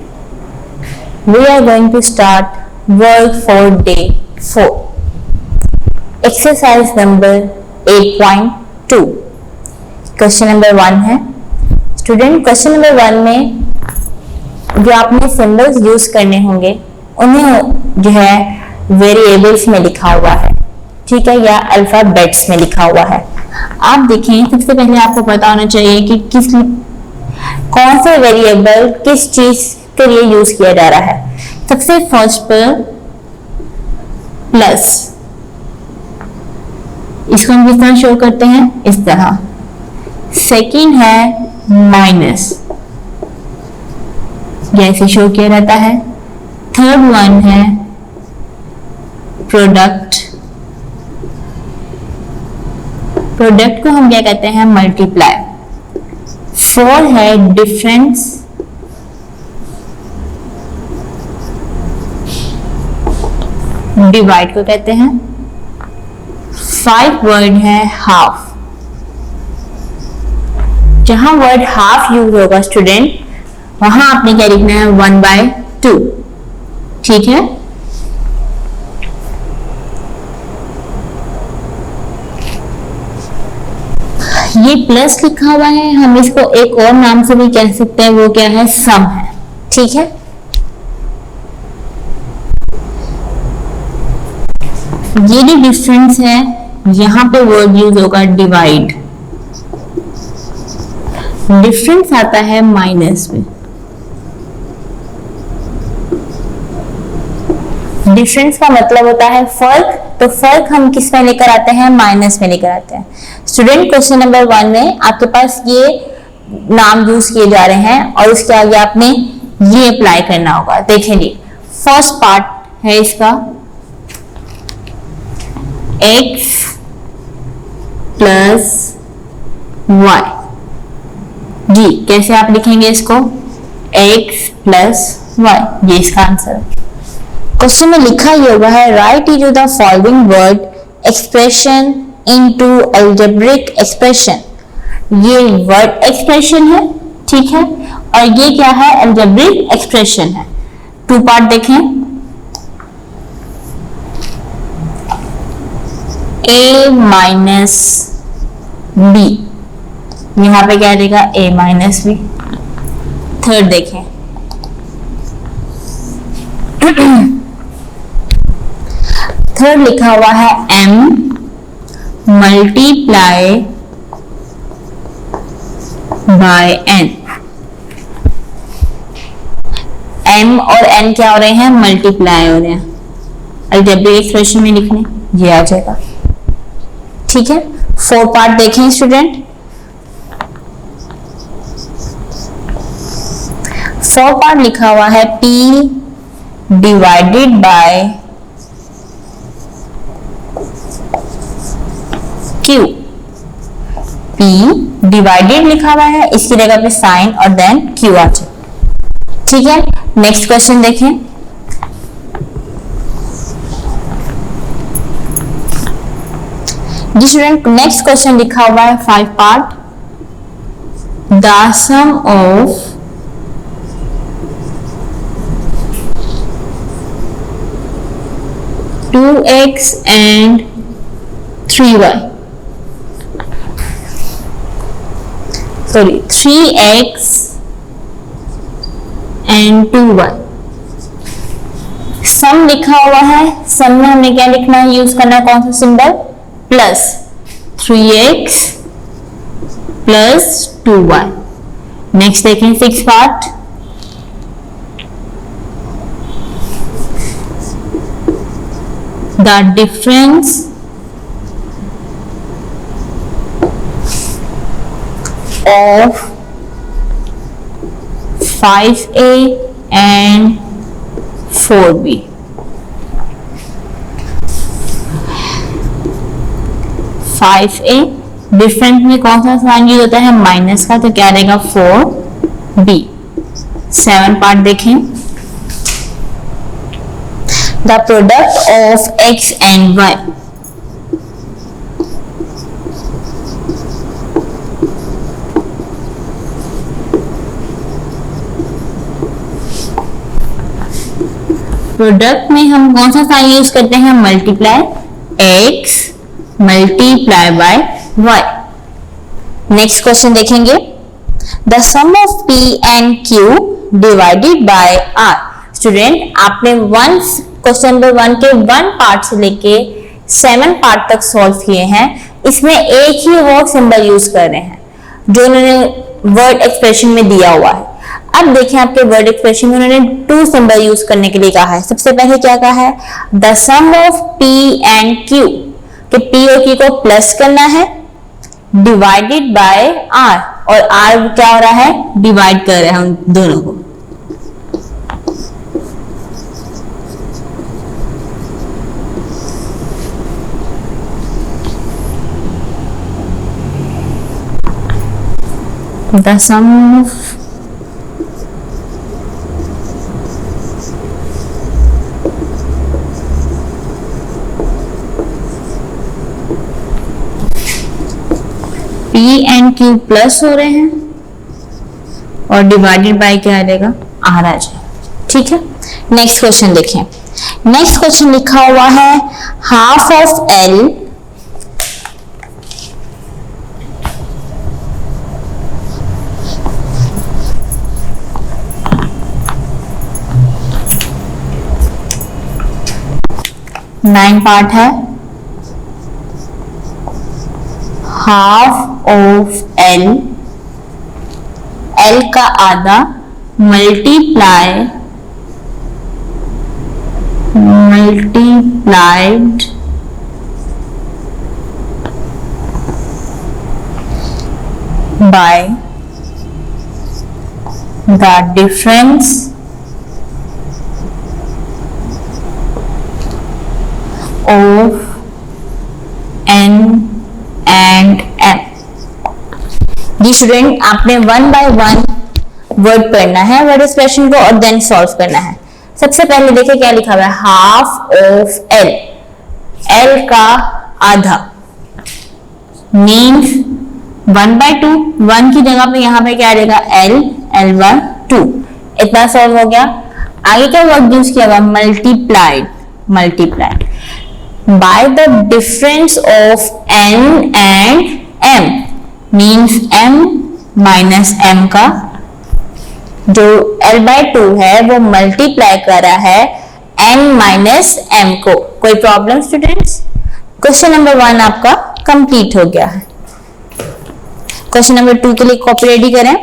we are going to start work for day 4. Exercise number 8.2. Question number 1 है. Student, question number 1 में जो आपने symbols use करने होंगे उन्हें जो है वेरिएबल्स में लिखा हुआ है, ठीक है, या अल्फाबेट्स में लिखा हुआ है. आप देखें, सबसे पहले आपको पता होना चाहिए कि कौन सा वेरिएबल किस चीज के लिए यूज किया जा रहा है. सबसे फर्स्ट पर प्लस, इसको हम किस तरह शो करते हैं, इस तरह. सेकंड है माइनस, जैसे शो किया जाता है. थर्ड वन है प्रोडक्ट. प्रोडक्ट को हम क्या कहते हैं, मल्टीप्लाई. 4 है डिफरेंस. डिवाइड को कहते हैं. 5 वर्ड है हाफ. जहां वर्ड हाफ यूज होगा स्टूडेंट, वहां आपने क्या लिखना है, 1/2. ठीक है. ये प्लस लिखा हुआ है, हम इसको एक और नाम से भी कह सकते हैं, वो क्या है, सम है. ठीक है. ये जो डिफरेंस है, यहां पे वर्ड यूज होगा डिवाइड. डिफरेंस आता है माइनस में. डिफरेंस का मतलब होता है फर्क, तो फर्क हम किस में लेकर आते हैं, माइनस में लेकर आते हैं. स्टूडेंट, क्वेश्चन नंबर 1 में आपके पास ये नाम यूज किए जा रहे हैं और उसके आगे आपने ये अप्लाई करना होगा. देखेंगे, फर्स्ट पार्ट है इसका x प्लस y. जी, कैसे आप लिखेंगे इसको, x प्लस y, ये इसका आंसर है. क्वेश्चन में लिखा ये हुआ है, right etch the following word expression into algebraic expression. ये वर्ड एक्सप्रेशन है, ठीक है, और ये क्या है, अलजेब्रिक एक्सप्रेशन है. 2 पार्ट देखें. a माइनस b, यहां पे क्या देगा, a माइनस b. थर्ड देखें, थर्ड लिखा हुआ है m multiply by n. m और n क्या हो रहे हैं, मल्टीप्लाई हो रहे हैं. अलजेब्रिक एक्सप्रेशन में लिखने ये आ जाएगा. ठीक है. 4 पार्ट देखें स्टूडेंट. 4 पार्ट लिखा हुआ है p divided by q. p divided लिखा हुआ है, इसकी जगह पे साइन और देन q आ जाए. ठीक है. नेक्स्ट क्वेश्चन देखें. जी स्टूडेंट, नेक्स्ट क्वेश्चन लिखा हुआ है 5 part. The sum of two x and 3y, sorry 3x and 2y. Sum लिखा हुआ है, सम में हमें क्या लिखना है, यूज करना है कौन सा symbol, plus. 3x plus 2y. Next देखें 6 part. The difference of 5a and 4b. 5a, different में कौन सा साइन यूज होता है माइनस का, तो क्या रहेगा 4b। 7 पार्ट देखें, the product of x and y, product में हम कौन सा साइन यूज करते हैं multiply, x multiply by y। Next question देखेंगे, the sum of p and q divided by r। Student आपने क्वेश्चन नंबर 1 के 1 पार्ट से लेके 7 पार्ट तक सॉल्व किए हैं। इसमें एक ही वर्ड सिंबल यूज कर रहे हैं जो उन्होंने वर्ड एक्सप्रेशन में दिया हुआ है। अब देखें आपके वर्ड एक्सप्रेशन में उन्होंने 2 सिंबल यूज करने के लिए कहा है। सबसे पहले क्या कहा है, the sum of p and q, कि p और q को प्लस करना है डिवाइडेड बाय r, और r क्या हो रहा है डिवाइड कर रहे हैं उन दोनों को। The sum of P and Q plus हो रहे हैं और डिवाइडेड बाय क्या आ जाएगा R आ जाए। ठीक है, नेक्स्ट क्वेश्चन देखें। नेक्स्ट क्वेश्चन लिखा हुआ है half of L nine part है, हाफ ऑफ L, L का आधा multiplied by the difference of n and m। जी स्टूडेंट आपने 1 by 1 वर्ड पढ़ना है वर्ड एक्सप्रेशन को और देन सॉल्व करना है। सबसे पहले देखिए क्या लिखा हुआ है, हाफ ऑफ L, L का आधा मीन्स 1 by 2, 1 की जगह पे यहाँ पे क्या आ जाएगा L, L by 2। इतना सॉल्व हो गया। आगे क्या वर्ड यूज किया हुआ, multiplied by the difference of n and m, means m minus m का जो L by 2 है वो मल्टीप्लाई कर रहा है n minus m को। कोई प्रॉब्लम स्टूडेंट्स? क्वेश्चन नंबर 1 आपका कंप्लीट हो गया है। क्वेश्चन नंबर 2 के लिए कॉपी रेडी करें।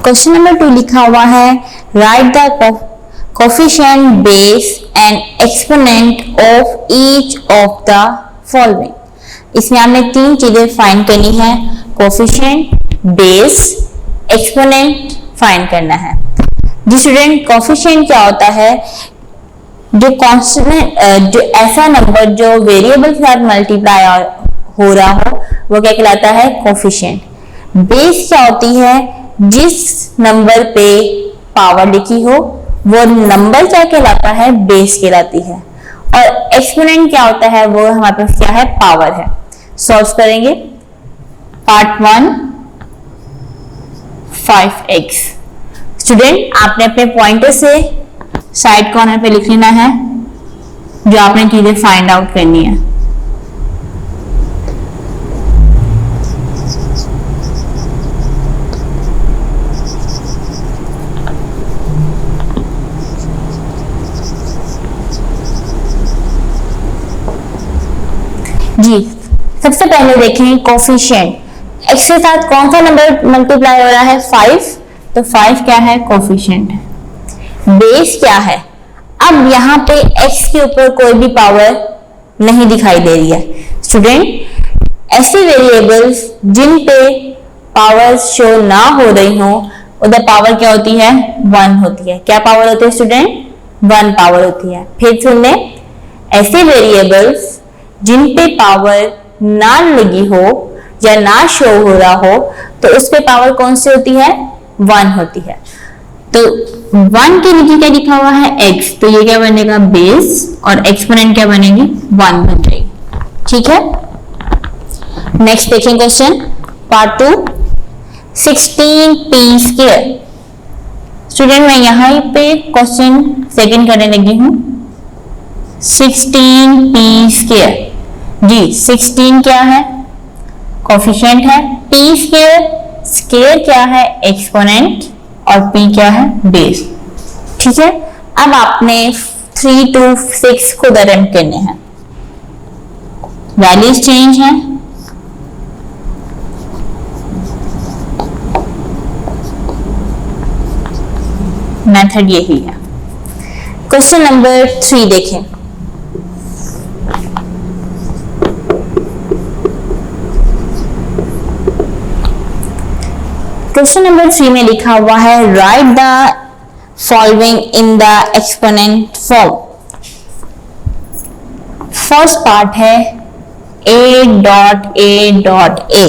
क्वेश्चन नंबर 2 लिखा हुआ है, right the coefficient base and exponent of each of the following. इसमें आपने 3 चीजें फाइंड करनी है, कोफिशिएंट, बेस, एक्सपोनेंट फाइंड करना है। जी स्टूडेंट, कोफिशिएंट क्या होता है, जो कांस्टेंट जो ऐसा नंबर जो वेरिएबल के साथ मल्टीप्लाई हो रहा हो वो क्या कहलाता है, कोफिशिएंट। बेस क्या होती है, जिस नंबर पे पावर लिखी हो वो नंबर क्या कहलाता है, बेस कहलाती है। और एक्सपोनेंट क्या होता है, वो हमारे पास क्या है, पावर है। सॉल्व करेंगे। Part 1 5x। स्टूडेंट आपने अपने पॉइंटर से साइड कॉर्नर पे लिख लेना है जो आपने चीजें फाइंड आउट करनी है। सबसे पहले देखें कोफिशिएंट, x के साथ कौन सा नंबर मल्टीप्लाई हो रहा है, 5, तो 5 क्या है, कोफिशिएंट है। बेस क्या है, अब यहाँ पे x के ऊपर कोई भी पावर नहीं दिखाई दे रही है। स्टूडेंट ऐसी वेरिएबल्स जिन पे पावर शो ना हो रही हो उधर पावर क्या होती है, 1 होती है। क्या पावर होती है स्टूडेंट, 1 पावर होती है। फिर सुन ले, ऐसे वेरिएबल्स जिन पे पावर ना लगी हो या ना शो हो रहा हो तो उस पे पावर कौन सी होती है, 1 होती है। तो 1 के नीचे क्या लिखा हुआ है, x, तो ये क्या बनेगा, बेस, और एक्सपोनेंट क्या बनेगी, 1 बन जाएगी। ठीक है, नेक्स्ट देखें question part 2, 16p square. Student मैं यहाँ पे क्वेश्चन सेकंड करने लगी हूँ। 16p स्क्वायर, जी 16 क्या है, कोफिशिएंट है, p स्क्वायर, स्क्वायर क्या है, एक्सपोनेंट, और p क्या है, बेस। ठीक है, अब आपने 3 to 6 खुद अटेम्प्ट करने हैं। वैल्यूज चेंज है, मेथड यही है। क्वेश्चन नंबर 3 देखें। क्वेश्चन नंबर 3 में लिखा हुआ है right the following in the exponent form. First part है a dot a dot a,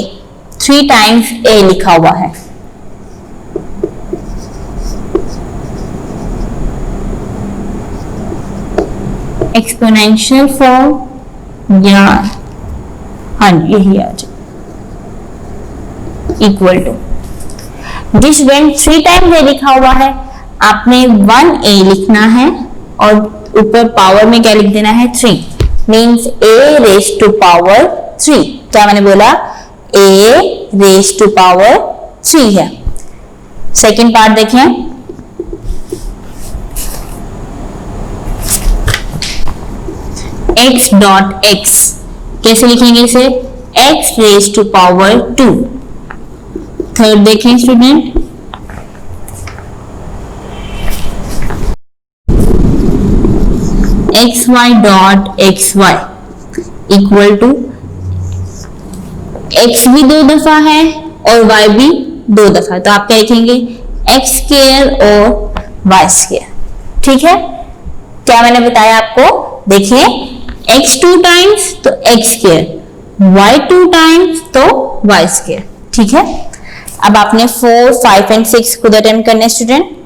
3 times a लिखा हुआ है। एक्सपोनेंशियल फॉर्म या हाँ यही आ जाए, इक्वल टू, जिस वेन 3 टाइम्स ए लिखा हुआ है आपने 1a लिखना है और ऊपर पावर में क्या लिख देना है, 3, means a raise to power 3। क्या मैंने बोला, a रेज टू पावर 3 है। सेकेंड पार्ट देखें, x डॉट x, कैसे लिखेंगे इसे, x raise to power 2। Third देखें student, xy dot xy equal to, x भी 2 दफा है और y भी 2 दफा, तो आप क्या लिखेंगे, x स्क्वायर और y स्क्वायर। ठीक है, क्या मैंने बताया आपको, देखिए x 2 टाइम्स तो x स्क्वायर, y 2 टाइम्स तो y स्क्वायर। ठीक है, अब आपने 4, 5 एंड 6 खुद अटेम्प्ट करने student.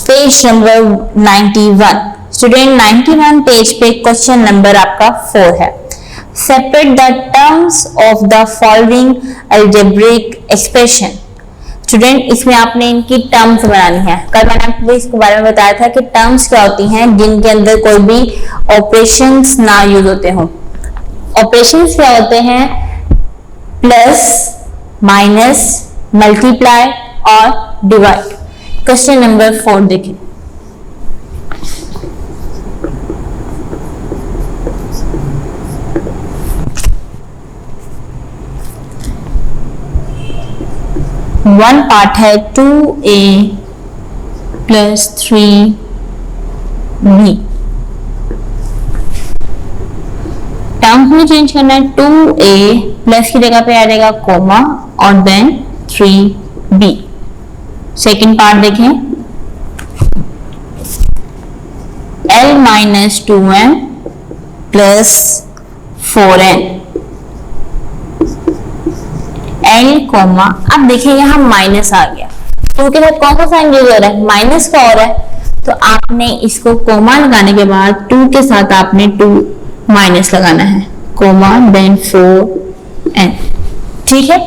Page number 91, student 91 page पे क्वेश्चन नंबर आपका 4 है। Separate the terms of the following algebraic expression. Student इसमें आपने इनकी टर्म्स बनानी है। कल मैंने आपको इसके बारे में बताया था कि टर्म्स क्या होती हैं, जिनके अंदर कोई भी ऑपरेशंस ना यूज होते हो। ऑपरेशंस क्या होते हैं, प्लस, माइनस, मल्टीप्लाई और डिवाइड। क्वेश्चन नंबर 4 देखिए, वन पार्ट है 2a प्लस 3b, टर्म्स में चेंज करना है, 2a प्लस की जगह पे आ जाएगा कोमा और देन 3b। सेकेंड पार्ट देखें, l minus 2m plus 4n, l comma, अब देखिए यहाँ माइनस आ गया, टू के साथ कौन सा साइन यूज हो रहा है, माइनस का हो रहा है, तो आपने इसको कोमा लगाने के बाद 2 के साथ आपने 2 माइनस लगाना है, कोमा देन 4n। ठीक है,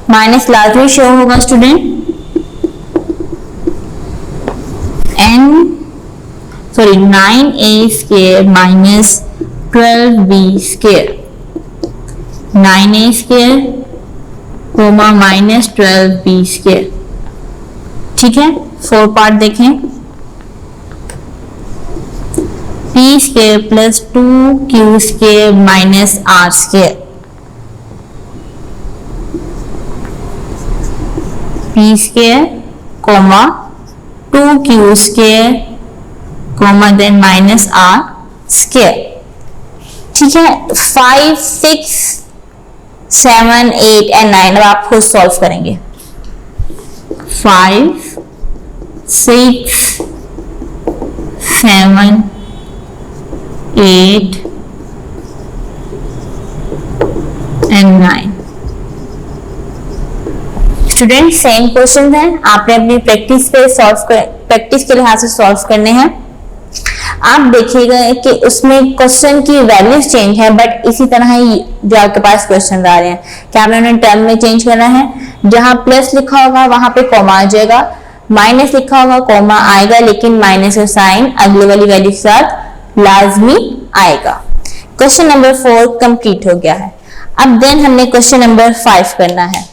माइनस लाजमी शो होगा student, sorry 9a square minus 12b square, 9a square comma minus 12b square. ठीक है, 4 पार्ट देखें। P square plus 2q square minus r square, P square comma 2q square comma then minus r square. ठीक है, 5, 6, 7, 8 and 9 अब आप खुद solve करेंगे। 5, 6, 7, 8 and 9। Student same question है, आपने अपनी प्रैक्टिस के लिहाज से सॉल्व करने हैं। आप देखिएगा कि उसमें क्वेश्चन की वैल्यूज चेंज है, बट इसी तरह ही जो आपके पास क्वेश्चन आ रहे हैं, क्या आपने उन्हें टर्म में चेंज करना है। जहां प्लस लिखा होगा वहां पे कॉमा आ जाएगा, माइनस लिखा होगा कॉमा आएगा, लेकिन माइनस का साइन अगले वाली वैल्यू के साथ लाजमी आएगा। क्वेश्चन नंबर 4 कंप्लीट हो गया है। अब देन हमने क्वेश्चन नंबर 5 करना है।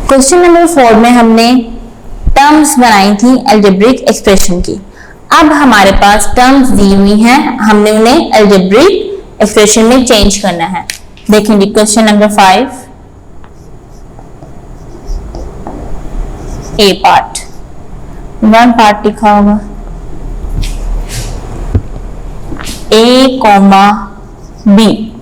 क्वेश्चन नंबर 4 में हमने टर्म्स बनाई थी अलजेब्रिक एक्सप्रेशन की। अब हमारे पास टर्म्स दी हुई हैं, हमने उन्हें अलजेब्रिक एक्सप्रेशन में चेंज करना है। देखेंगे question number 5 A part, 1 part लिखा होगा A comma B,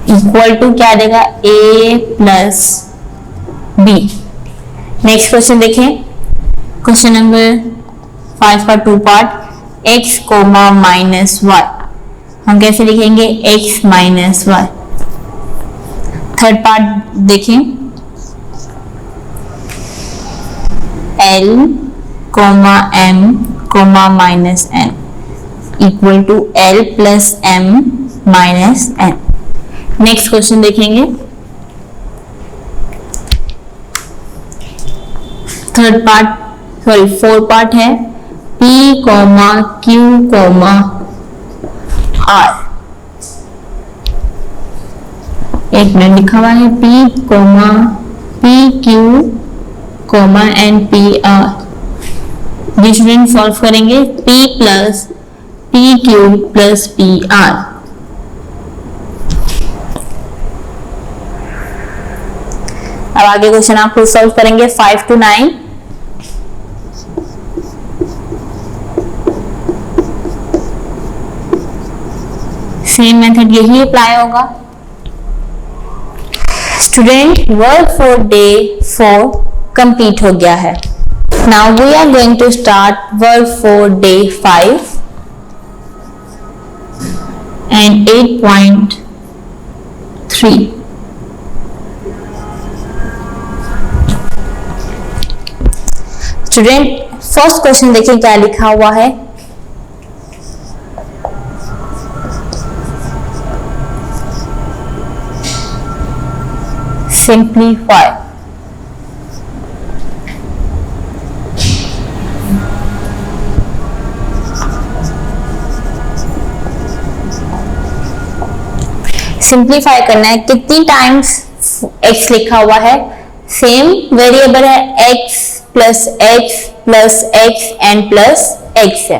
equal to क्या देगा a plus B. Next question देखें, क्वेश्चन नंबर 5 का 2 part x comma minus Y, हम कैसे लिखेंगे x minus Y. Third part देखें l comma m comma minus n equal to l plus m minus n। Next question देखेंगे, third part 4 part है p comma q coma r, एक minute लिखा हुआ है p comma p q comma and p r। ये student solve करेंगे p plus p q plus p r। अब आगे क्वेश्चन आप खुद सॉल्व करेंगे 5 to 9। सेम मेथड यही अप्लाई होगा। Student work for day 4 complete हो गया है। Now we are going to start work for day 5 and 8.3। Student first question देखिए क्या लिखा हुआ है, सिंप्लीफाई। सिंप्लीफाई करना है, कितनी टाइम्स x लिखा हुआ है, सेम वेरिएबल है x plus x and plus x है।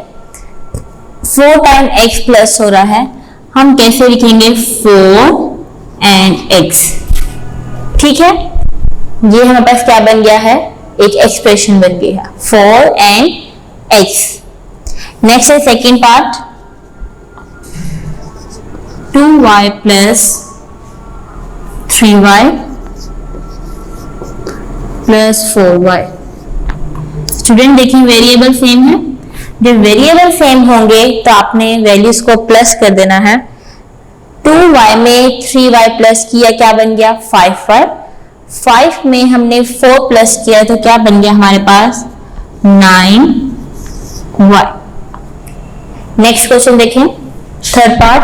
4 टाइम x प्लस हो रहा है, हम कैसे लिखेंगे 4 एंड x। ठीक है, ये हमारे पास क्या बन गया है, एक एक्सप्रेशन बन गई है 4 एंड x. नेक्स्ट है second part, 2y plus 3y plus 4y। Student देखिए वेरिएबल सेम है, जब वेरिएबल सेम होंगे तो आपने वैल्यूज को प्लस कर देना है। 2y में 3y प्लस किया, क्या बन गया 5y। 5 में हमने 4 प्लस किया तो क्या बन गया हमारे पास 9y। नेक्स्ट क्वेश्चन देखें, third part,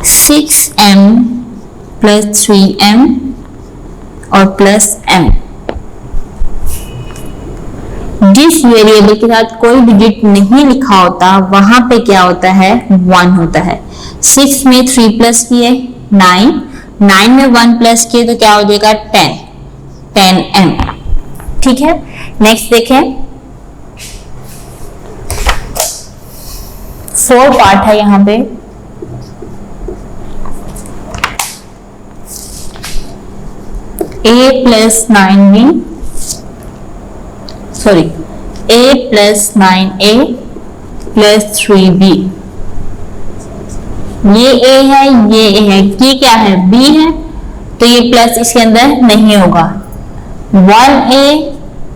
six m plus 3m और प्लस m। जिस वेरिएबल के साथ कोई डिजिट नहीं लिखा होता वहां पे क्या होता है 1 होता है। 6 में 3 प्लस किए 9, 9 में 1 प्लस किए तो क्या हो जाएगा 10, 10m। ठीक है, नेक्स्ट देखें, 4 पार्ट है यहां पे। a plus 9b, sorry a plus 9a plus 3b। ये a है, ये a है, ये क्या है b है, तो ये प्लस इसके अंदर नहीं होगा। 1a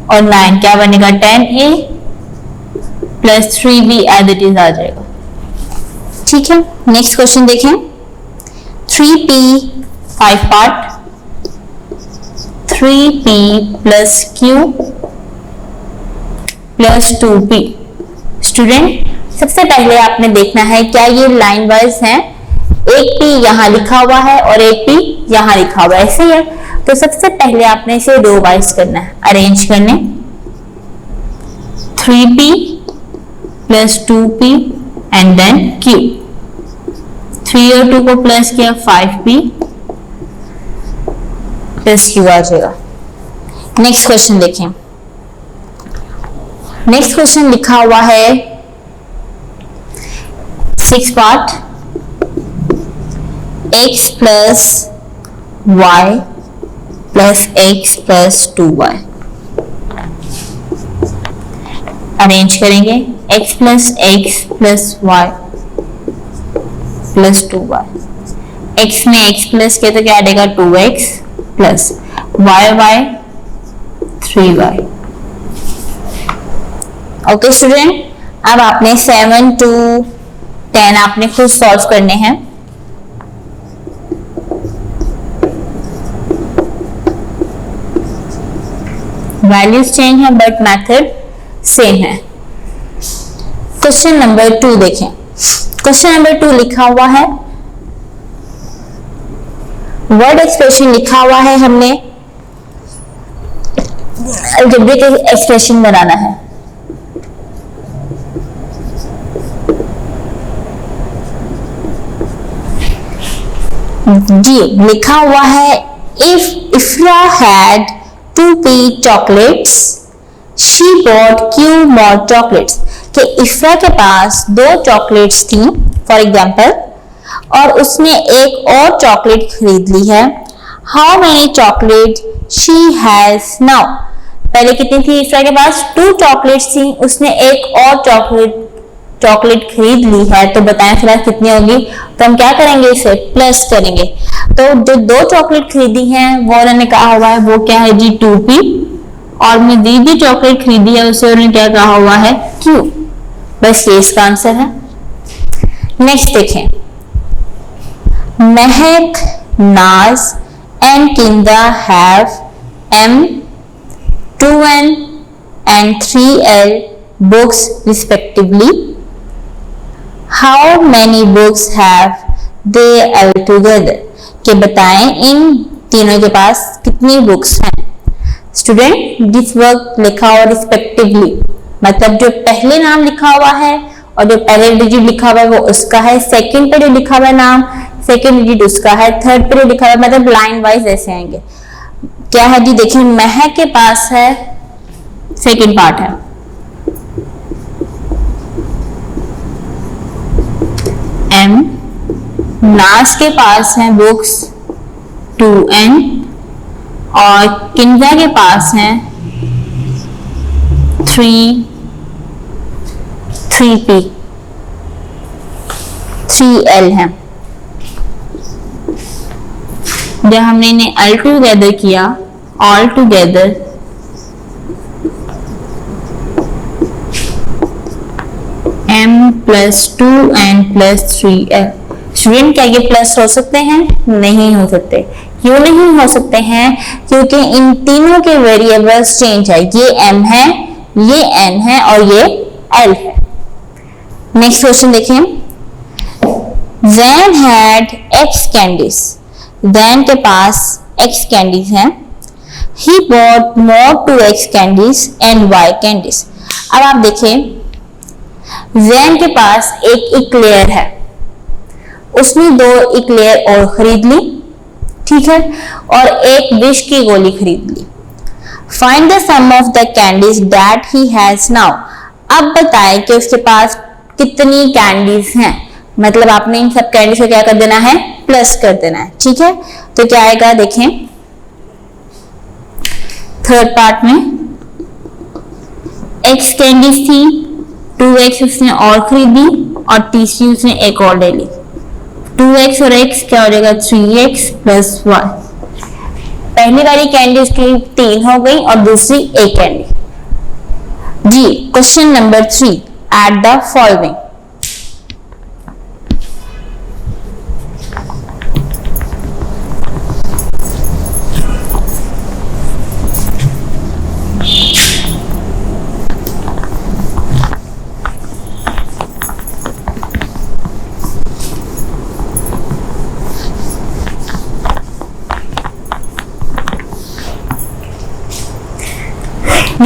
और 9 क्या बनेगा 10a plus 3b as it is आ जाएगा। ठीक है, नेक्स्ट क्वेश्चन देखें, 3p 5 part, 3p plus q plus 2p। Student सबसे पहले आपने देखना है क्या ये लाइन वाइज है, एक p यहां लिखा हुआ है और एक p यहां लिखा हुआ है, ऐसे ही है। तो सबसे पहले आपने इसे रो वाइज करना है, अरेंज करने। 3p plus 2p and then q। 3 और 2 को प्लस किया 5p प्लस q आ जाएगा। नेक्स्ट क्वेश्चन देखें, नेक्स्ट क्वेश्चन लिखा हुआ है 6 part, x plus y plus x plus 2y। Arrange करेंगे, x plus x plus y plus 2y। x में x प्लस किया तो क्या आ जाएगा 2x plus y 3y। Okay student, अब आपने 7 to 10 आपने खुद सॉल्व करने हैं। वैल्यूज चेंज है बट मेथड सेम है। क्वेश्चन नंबर 2 देखें, क्वेश्चन नंबर 2 लिखा हुआ है, वर्ड एक्सप्रेशन लिखा हुआ है, हमने अलजेब्रिक एक्सप्रेशन बनाना है। जी लिखा हुआ है, if इफ्रा had 2p chocolates, she bought q more chocolates। कि इफ्रा के पास 2 चॉकलेट्स थी फॉर एग्जाम्पल, और उसने एक और चॉकलेट खरीद ली है। How many chocolate she has now. पहले कितनी थी इफ्रा के पास 2 चॉकलेट्स थी, उसने एक और चॉकलेट खरीद ली है, तो बताएं फिलहाल कितनी होगी। तो हम क्या करेंगे, इसे प्लस करेंगे। तो जो 2 चॉकलेट खरीदी हैं वो उन्होंने कहा हुआ है वो क्या है जी 2p, और मैं दी चॉकलेट खरीदी है उसे उन्होंने क्या कहा हुआ है q। बस ये इसका आंसर है। नेक्स्ट देखें, महक, नाज एंड किंदा have m, 2n and 3l books respectively. How many books have they altogether? कि बताएं इन तीनों के पास कितनी बुक्स हैं। स्टूडेंट दिस वर्क लिखा हुआ रिस्पेक्टिवली, मतलब जो पहले नाम लिखा हुआ है और जो पहले डिजिट लिखा हुआ है वो उसका है, सेकंड पे जो लिखा हुआ है नाम सेकंड डिजिट उसका है, थर्ड पे जो लिखा हुआ है मतलब लाइन वाइज ऐसे आएंगे। क्या है जी देखिए, महक के पास है सेकंड पार्ट है m, नास के पास है बुक्स 2n और किंजा के पास है 3p 3l है। जब हमने इन्हें ऑल टुगेदर किया, all together m + 2n + 3l। Student क्या ये प्लस हो सकते हैं? नहीं हो सकते। क्यों नहीं हो सकते हैं? क्योंकि इन तीनों के वेरिएबल्स चेंज है। ये m है, ये n है और ये l है। नेक्स्ट क्वेश्चन देखिए। Zain had x candies। Zain के पास x कैंडीज हैं। He bought more 2x candies and y candies। अब आप देखिए, Zain के पास एक इक्लेयर है, उसने 2 इक्लेयर और खरीद ली, ठीक है, और एक विश की गोली खरीद ली। Find the sum of the candies that he has now। अब बताएं कि उसके पास कितनी कैंडीज हैं। मतलब आपने इन सब कैंडीज को क्या कर देना है? प्लस कर देना है, ठीक है। तो क्या आएगा देखें, थर्ड पार्ट में x कैंडीज थी, 2x उसने और खरीदी और तीसरी उसने एक और ले ली। 2x और x क्या हो जाएगा? 3x + y। पहली वाली कैंडी उसकी 3 हो गई और दूसरी एक कैंडी। जी, question number 3, at the following.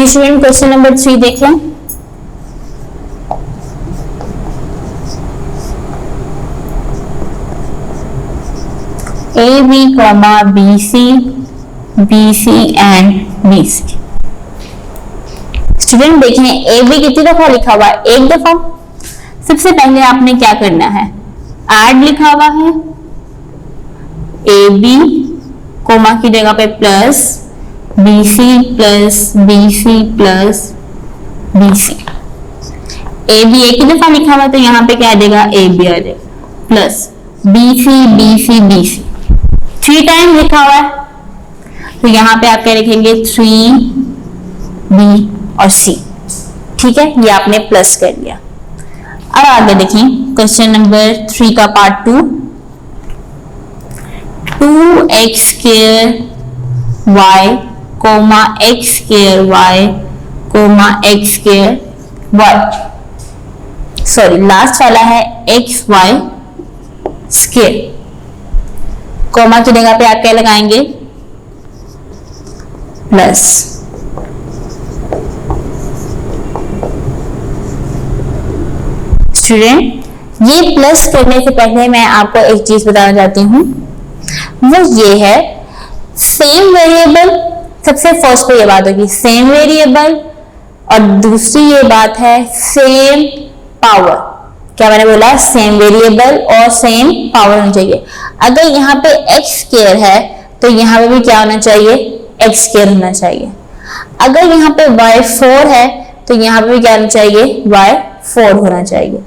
Student question number 3 देखें। AB, BC, BC and BC। Student देखें, AB कितनी दफा लिखा हुआ है? एक दफा। सबसे पहले आपने क्या करना है? ऐड लिखा हुआ है, AB कोमा की जगह पे plus BC + BC + BC। AB एक ही दफा लिखा हुआ तो यहाँ पे क्या आ जाएगा? AB आ जाएगा plus BC BC BC। 3 time लिखा हुआ है तो यहाँ पे आप क्या लिखेंगे? 3B और C, ठीक है। ये आपने प्लस कर लिया। अब आगे देखें क्वेश्चन नंबर 3 का part 2। 2x² y, x² y, x² y। Sorry, last वाला है xy²। कोमा की जगह पे आप क्या लगाएंगे? प्लस। स्टूडेंट, ये प्लस करने से पहले मैं आपको एक चीज बताना चाहती हूँ, वो ये है सेम वेरिएबल। सबसे फर्स्ट पे ये बात होगी सेम वेरिएबल, और दूसरी ये बात है सेम पावर। क्या मैंने बोला? सेम वेरिएबल और सेम पावर होनी चाहिए। अगर यहाँ पे x² है तो यहाँ पे भी क्या होना चाहिए? x² होना चाहिए। अगर यहाँ पे y4 है तो यहाँ पे भी क्या होना चाहिए? y4 होना चाहिए।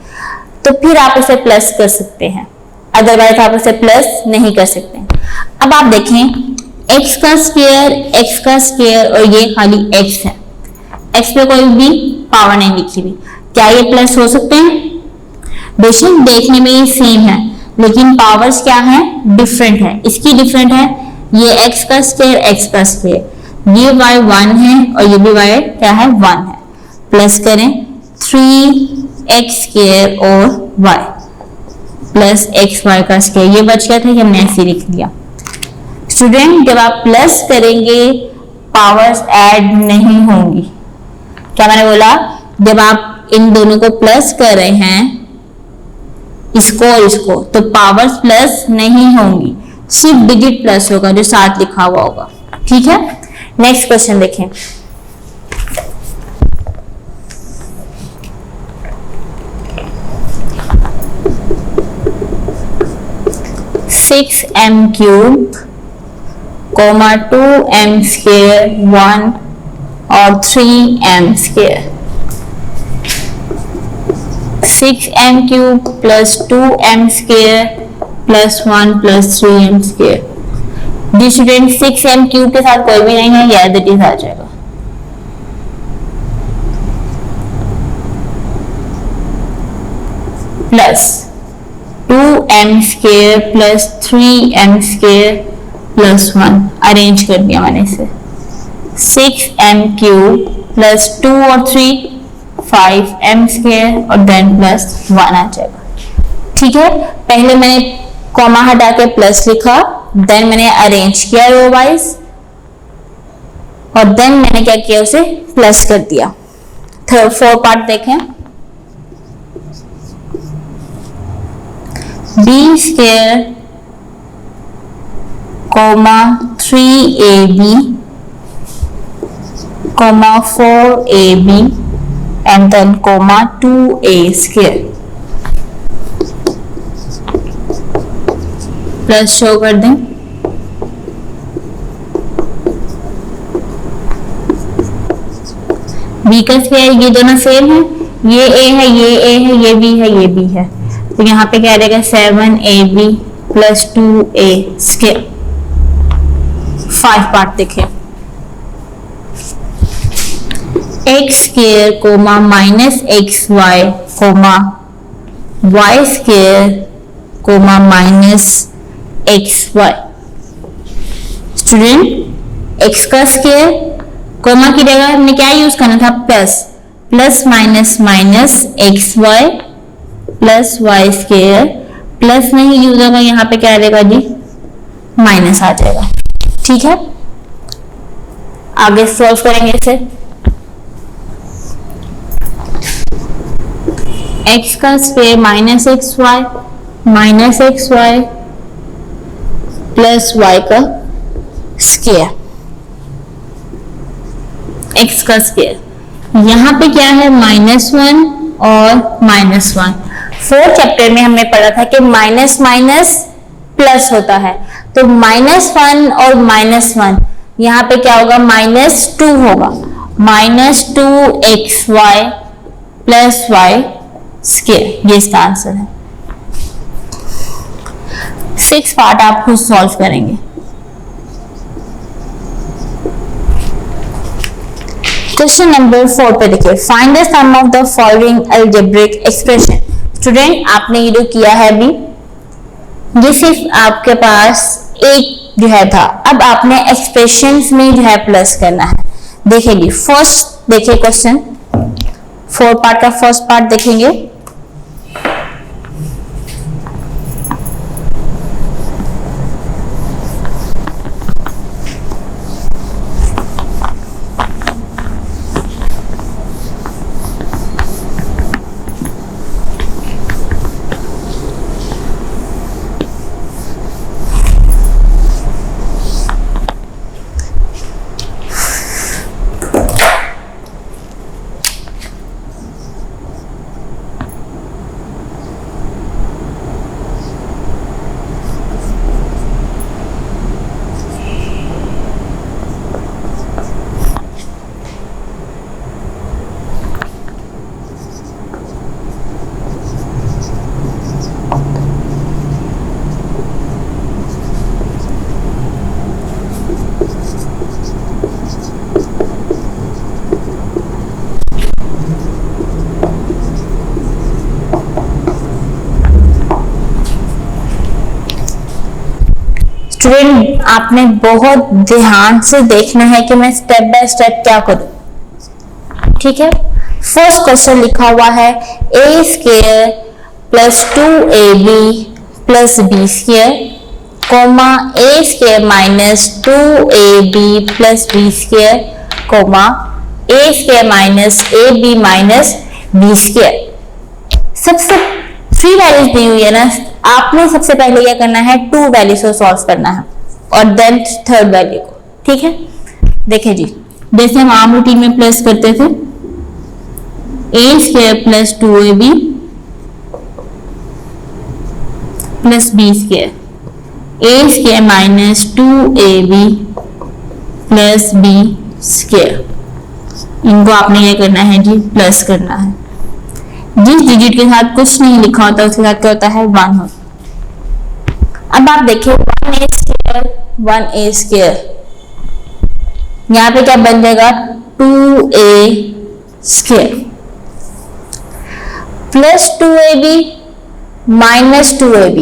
तो फिर आप इसे प्लस कर सकते हैं, अदरवाइज आप इसे प्लस नहीं कर सकते। अब आप देखें, x² और ये खाली x है, x पे कोई भी पावर नहीं लिखी हुई, क्या ये प्लस हो सकते हैं? बेशक देखने में ये सेम है लेकिन पावर्स क्या है? डिफरेंट है। इसकी डिफरेंट है, ये x², ये y1 है और ये भी y क्या है? 1 है। प्लस करें 3x² और y प्लस xy²। ये बच गया था, ये हमने ऐसे लिख दिया। स्टूडेंट, जब आप प्लस करेंगे पावर्स ऐड नहीं होंगी। क्या मैंने बोला? जब आप इन दोनों को प्लस कर रहे हैं, इसको और इसको, तो पावर्स प्लस नहीं होंगी, सिर्फ डिजिट प्लस होगा जो साथ लिखा हुआ होगा, ठीक है। नेक्स्ट क्वेश्चन देखें। 6m cube coma 2m square 1 और 3m square. 6m cube plus 2m square plus 1 plus 3m square. जी स्टूडेंट 6m क्यूब के साथ कोई भी नहीं है, ये एज इट इज आ जाएगा। Plus 2m square plus 3m square plus 1 arrange कर दिया मैंने इसे। 6m क्यूब प्लस 2 और 3 5m स्क्वायर और देन प्लस 1 आ जाएगा। ठीक है, पहले मैंने कॉमा हटा के प्लस लिखा, देन मैंने अरेंज किया रो वाइज और देन मैंने क्या किया, उसे प्लस कर दिया। थर्ड 4 पार्ट देखें। b square comma 3ab comma 4ab and then comma 2a square plus show कर दें। b का स्क्वायर, ये दोनों सेम है, ये a है, ये a है, ये b है, ये b है, तो यहाँ पे क्या रहेगा 7ab plus 2a square. 5 part देखें। x square comma minus xy comma y square comma minus xy। Student x का स्क्वायर कोमा की जगह हमने क्या यूज करना था, plus, plus minus minus xy plus y square, plus नहीं यूज होगा, यहाँ पे क्या रहेगा जी, माइनस आ जाएगा। ठीक है, आगे सॉल्व करेंगे इसे। x का square minus X Y plus y का स्क्वायर, x का स्क्वायर, यहाँ पे क्या है -1 और -1। 4th चैप्टर में हमने पढ़ा था कि माइनस माइनस प्लस होता है, तो -1 और -1 यहाँ पे क्या होगा, -2 होगा, -2xy प्लस y स्क्वायर, ये इसका आंसर है। 6 पार्ट आप खुद सॉल्व करेंगे। क्वेश्चन नंबर 4 पे देखिए, find the sum of the following algebraic expression. Student आपने ये जो किया है अभी, ये सिर्फ आपके पास एक जो है था, अब आपने एक्सप्रेशंस में जो है प्लस करना है। देखेंगे फर्स्ट, देखिए क्वेश्चन 4 पार्ट का फर्स्ट पार्ट देखेंगे। स्टूडेंट आपने बहुत ध्यान से देखना है कि मैं स्टेप बाय स्टेप क्या करूं। ठीक है, फर्स्ट क्वेश्चन लिखा हुआ है a square plus 2ab plus b square comma a square minus 2ab plus b square comma a square minus ab minus b square. सबसे 3 वैल्यूज दी हुई है ना, आपने सबसे पहले क्या करना है, 2 वैल्यूज को सॉल्व करना है और देन थर्ड वैल्यू को। ठीक है, देखिए जी, जैसे हम आम रूटीन में प्लस करते थे, a square plus 2ab plus b square, A square minus 2ab plus B square, इनको आपने ये करना है जी, प्लस करना है। जिस डिजिट के साथ कुछ नहीं लिखा होता उसके साथ क्या होता है, 1 होता। अब आप देखिए 1a स्क्वायर 1a स्क्वायर, यहाँ पे क्या बन जाएगा 2a square plus 2ab minus 2ab,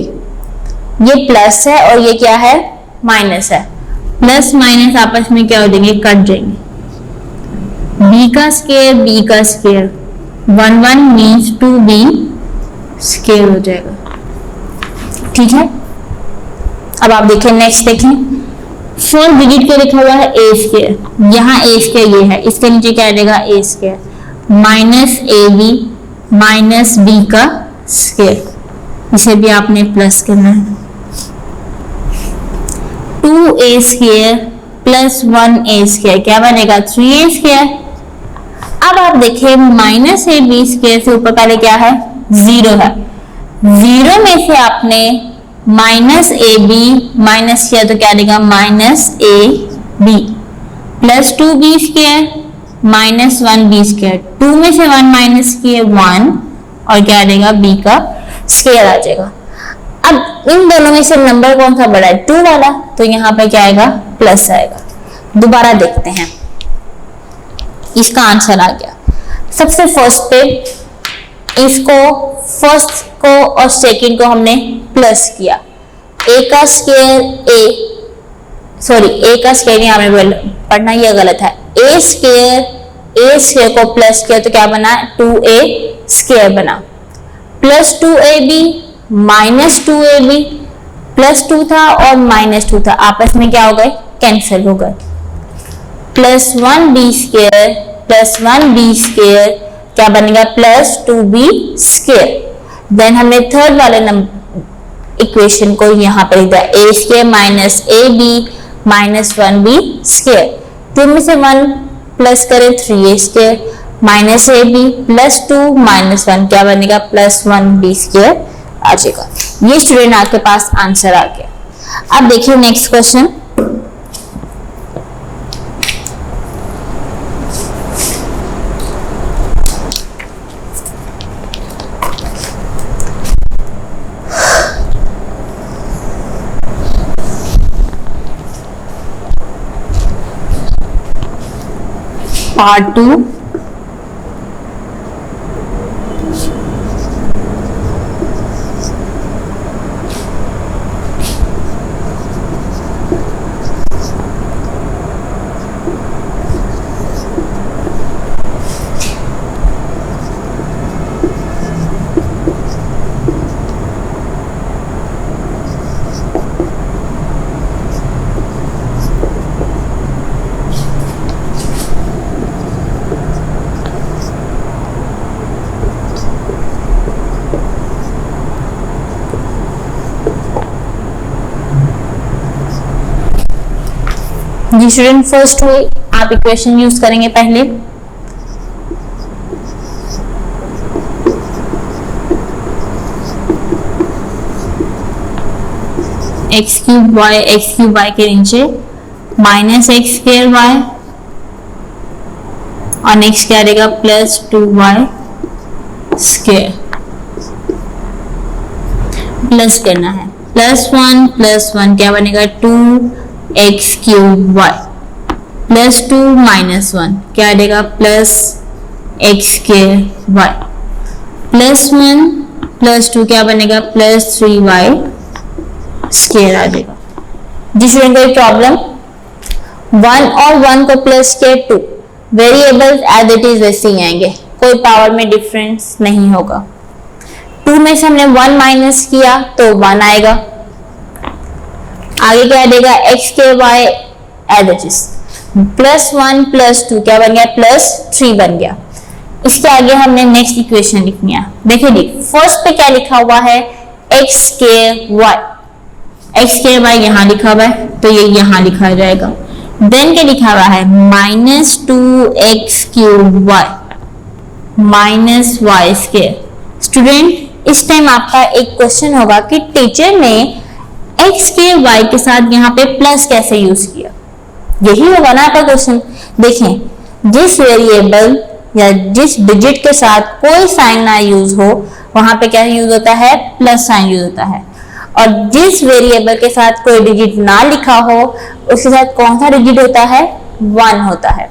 ये प्लस है और ये क्या है, माइनस है। प्लस माइनस आपस में क्या हो जाएंगे, कट जाएंगे। b का स्क्वायर 1 1 मीन्स 2b स्क्वायर हो जाएगा, ठीक है। अब आप देखिए नेक्स्ट देखें, फर्स्ट डिजिट पे लिखा हुआ है a स्क्वायर, यहाँ a स्क्वायर ये है, इसके नीचे क्या आ जाएगा a square minus ab minus b का स्क्वायर, इसे भी आपने प्लस करना है। 2a square plus 1a square क्या बनेगा, 3a स्क्वायर। अब आप देखिए माइनस ab स्क्वायर से ऊपर पहले क्या है, 0 है, 0 में से आपने माइनस ab माइनस किया तो क्या देगा, minus ab plus 2b square minus 1b square, 2 में से 1 माइनस किए 1 और क्या देगा, b का स्क्वायर आ जाएगा। अब इन दोनों में से नंबर कौन सा बड़ा है, 2 वाला, तो यहाँ पे क्या आएगा, प्लस आएगा। दोबारा देखते हैं, इसका आंसर आ गया। सबसे फर्स्ट पे इसको फर्स्ट को और सेकंड को हमने प्लस किया, a का स्क्वायर a का स्क्वायर यहाँ पे पढ़ना ये गलत है, a स्क्वायर को प्लस किया तो क्या बना, 2a स्क्वायर बना, plus 2ab minus 2ab, plus 2 था और माइनस 2 था, आपस में क्या हो गए, कैंसिल हो गए। प्लस 1b स्क्वायर क्या बनेगा, प्लस 2b स्क्वायर। देन हमने थर्ड वाले नंबर इक्वेशन को यहाँ पर लिखा, a square minus ab minus 1b square, 2 में से 1 प्लस करें 3a square minus ab plus 2 minus 1 क्या बनेगा, प्लस 1b स्क्वायर आ जाएगा। ये स्टूडेंट आपके पास आंसर आ गया। अब देखिए नेक्स्ट क्वेश्चन, पार्ट 2 जी स्टूडेंट, फर्स्ट हुई आप इक्वेशन यूज करेंगे पहले, एक्स क्यूब वाई के नीचे माइनस एक्स स्क्वायर वाई और नेक्स्ट क्या रहेगा, प्लस 2y स्क्वायर, प्लस करना है, प्लस 1 क्या बनेगा, 2x cube y plus 2 minus 1 क्या आ जाएगा, plus x square y plus 1 plus 2 क्या बनेगा, प्लस 3y स्क्वायर आ जाएगा। जिस कोई प्रॉब्लम, 1 और 1 को प्लस के 2 वेरिएबल्स एज इट इज वैसे ही आएंगे, कोई पावर में डिफरेंस नहीं होगा। 2 में से हमने 1 माइनस किया तो 1 आएगा, आगे क्या देगा, x के y as it is, plus 1 plus 2 क्या बन गया, प्लस 3 बन गया। इसके आगे हमने नेक्स्ट इक्वेशन लिखनी है। देखिए फर्स्ट पे क्या लिखा हुआ है, x के y यहाँ लिखा हुआ है तो ये यहाँ लिखा जाएगा। देन क्या लिखा हुआ है, minus 2x cube y minus y square. Student इस टाइम आपका एक क्वेश्चन होगा कि टीचर ने x के y के साथ यहाँ पे प्लस कैसे यूज किया, यही होगा ना आपका क्वेश्चन। देखें, जिस वेरिएबल या जिस डिजिट के साथ कोई साइन ना यूज हो वहां पे क्या यूज होता है, प्लस साइन यूज होता है। और जिस वेरिएबल के साथ कोई डिजिट ना लिखा हो उसके साथ कौन सा डिजिट होता है, 1 होता है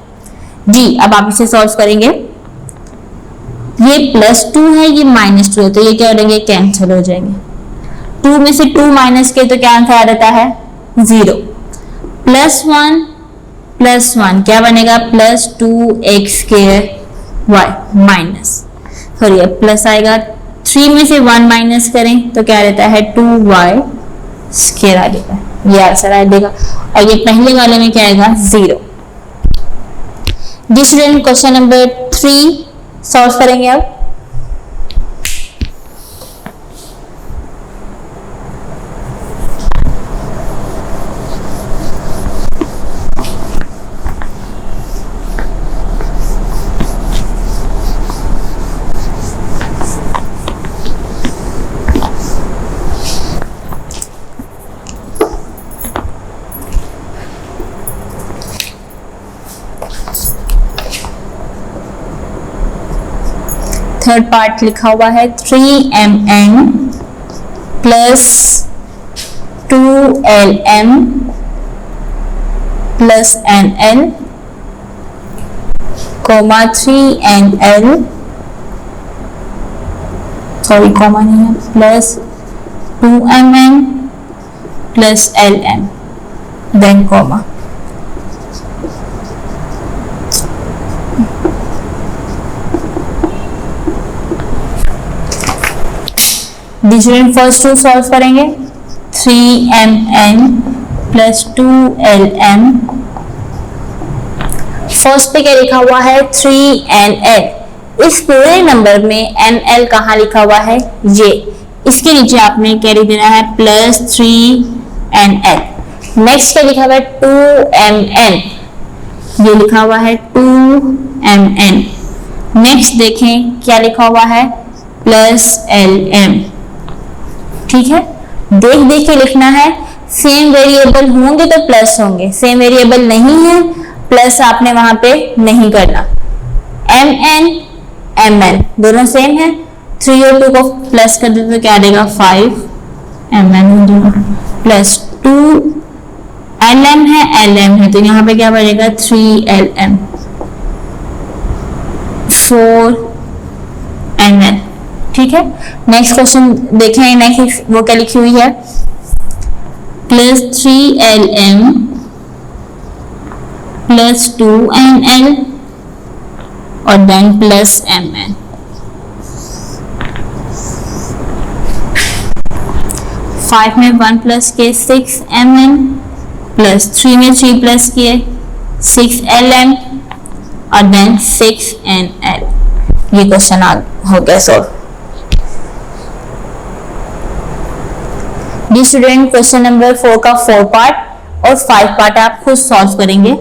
जी। अब आप इसे सॉल्व करेंगे, ये +2 है, ये -2 है, तो ये क्या हो जाएंगे, कैंसिल हो जाएंगे। 2 में से 2 माइनस के तो क्या आंसर आ जाता है, 0। +1 +1 क्या बनेगा, +2x² y minus, sorry plus आएगा। 3 में से 1 माइनस करें तो क्या रहता है, 2y² आ जाएगा, ये आंसर आ जाएगा। और ये पहले वाले में क्या आएगा, 0। जी स्टूडेंट, क्वेश्चन नंबर 3 सॉल्व करेंगे अब। थर्ड पार्ट लिखा हुआ है 3mn plus 2lm plus nl comma 3nl, sorry comma नहीं है, plus 2mn plus lm then comma. Different first two सॉल्व करेंगे, 3mn प्लस 2lm। फर्स्ट पे क्या लिखा हुआ है, 3nl। इस पूरे नंबर में nl कहाँ लिखा हुआ है, ये इसके नीचे आपने क्या लिख देना है, प्लस 3nl। नेक्स्ट क्या लिखा हुआ है, 2mn, ये लिखा हुआ है 2mn। नेक्स्ट देखें क्या लिखा हुआ है, प्लस lm। ठीक है, देख देख के लिखना है। सेम वेरिएबल होंगे तो प्लस होंगे, सेम वेरिएबल नहीं है प्लस आपने वहां पे नहीं करना। mn mn दोनों सेम है, 3 और 2 को प्लस कर दे तो क्या आ जाएगा, 5mn प्लस 2 lm है, lm है, तो यहाँ पे क्या बनेगा, 3lm 4mn। ठीक है, नेक्स्ट क्वेश्चन देखें। नेक्स्ट वो क्या लिखी हुई है, प्लस 3lm प्लस 2nl और देन प्लस mn। 5 में 1 प्लस किए 6mn प्लस 3 में 3 प्लस किए 6lm और देन 6nl। ये क्वेश्चन हो गया solve. Dear student, question number 4 का 4 पार्ट और 5 पार्ट आप खुद सॉल्व करेंगे।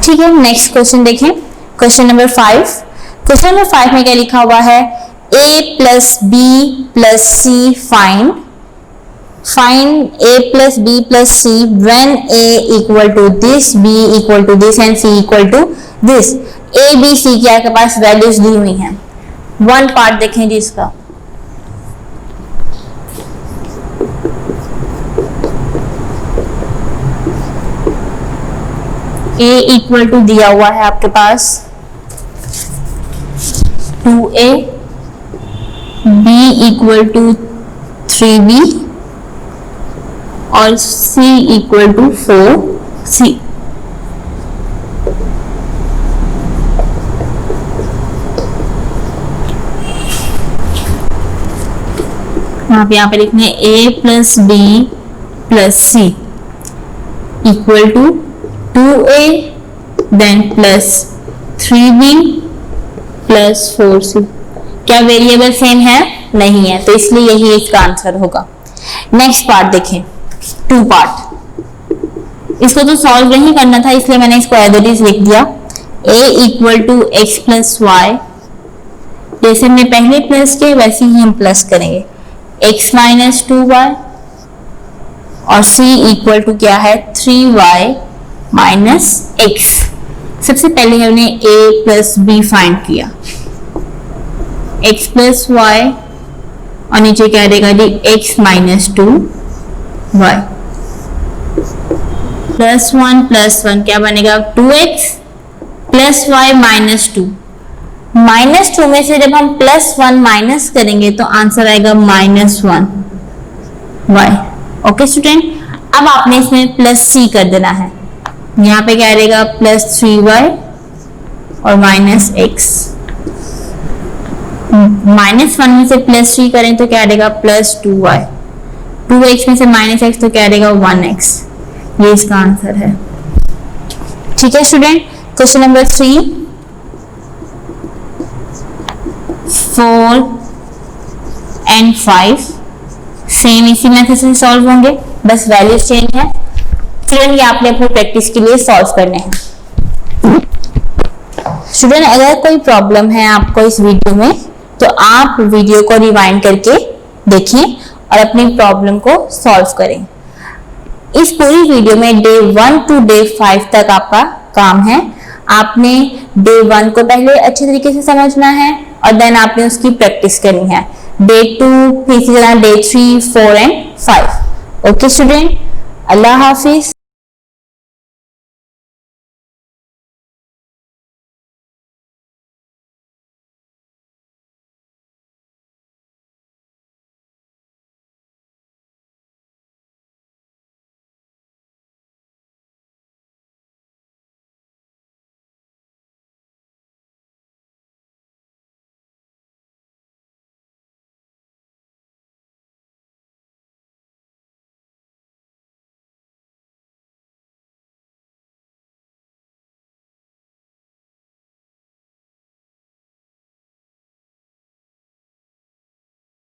ठीक है, नेक्स्ट क्वेश्चन देखें, क्वेश्चन नंबर 5। क्वेश्चन नंबर 5 में क्या लिखा हुआ है, a plus B plus C find a plus B plus C when a equal to this, b equal to this and c equal to this. a b c की आपके पास values दी हुई हैं। 1 part देखें जी इसका, a इक्वल टू दिया हुआ है आपके पास 2a, b equal to 3b और c इक्वल टू 4c। आप यहाँ पे लिखने a plus B plus C equal to 2a then plus 3b plus 4c। क्या वेरिएबल सेम है? नहीं है, तो इसलिए यही इसका आंसर होगा। नेक्स्ट पार्ट देखें, 2 पार्ट। इसको तो सॉल्व नहीं करना था इसलिए मैंने इसको एज इट इज लिख दिया। a equal to X plus Y जैसे हमने पहले प्लस किया वैसे ही हम प्लस करेंगे, x माइनस 2y और c इक्वल टू क्या है 3y माइनस x। सबसे पहले हमने a प्लस b फाइंड किया, x प्लस y और नीचे क्या देगा जी x माइनस 2y प्लस 1 क्या बनेगा 2x plus y minus 2। Minus 2 में से जब हम प्लस 1 माइनस करेंगे तो आंसर आएगा माइनस 1y। ओके स्टूडेंट, अब आपने इसमें प्लस c कर देना है, यहाँ पे क्या रहेगा प्लस 3y और माइनस x। माइनस 1 में से प्लस 3 करें तो क्या रहेगा प्लस 2y, 2x में से माइनस x तो क्या रहेगा 1x। ये इसका आंसर है। ठीक है student, question number 3, 4 and 5 same इसी मेथड से सॉल्व होंगे, बस वैल्यूज चेंज है। स्टूडेंट ये आपने अपनी प्रैक्टिस के लिए सॉल्व करने हैं। स्टूडेंट अगर कोई प्रॉब्लम है आपको इस वीडियो में तो आप वीडियो को रिवाइंड करके देखें और अपनी प्रॉब्लम को सॉल्व करें। इस पूरी वीडियो में डे 1 टू डे 5 तक आपका काम है। आपने डे 1 को पहले अच्छे तरीके से समझना है और देन आपने उसकी प्रैक्टिस करनी है। डे 2 फिर इसी तरह day 3, 4 and 5। Okay student, Allah Hafiz.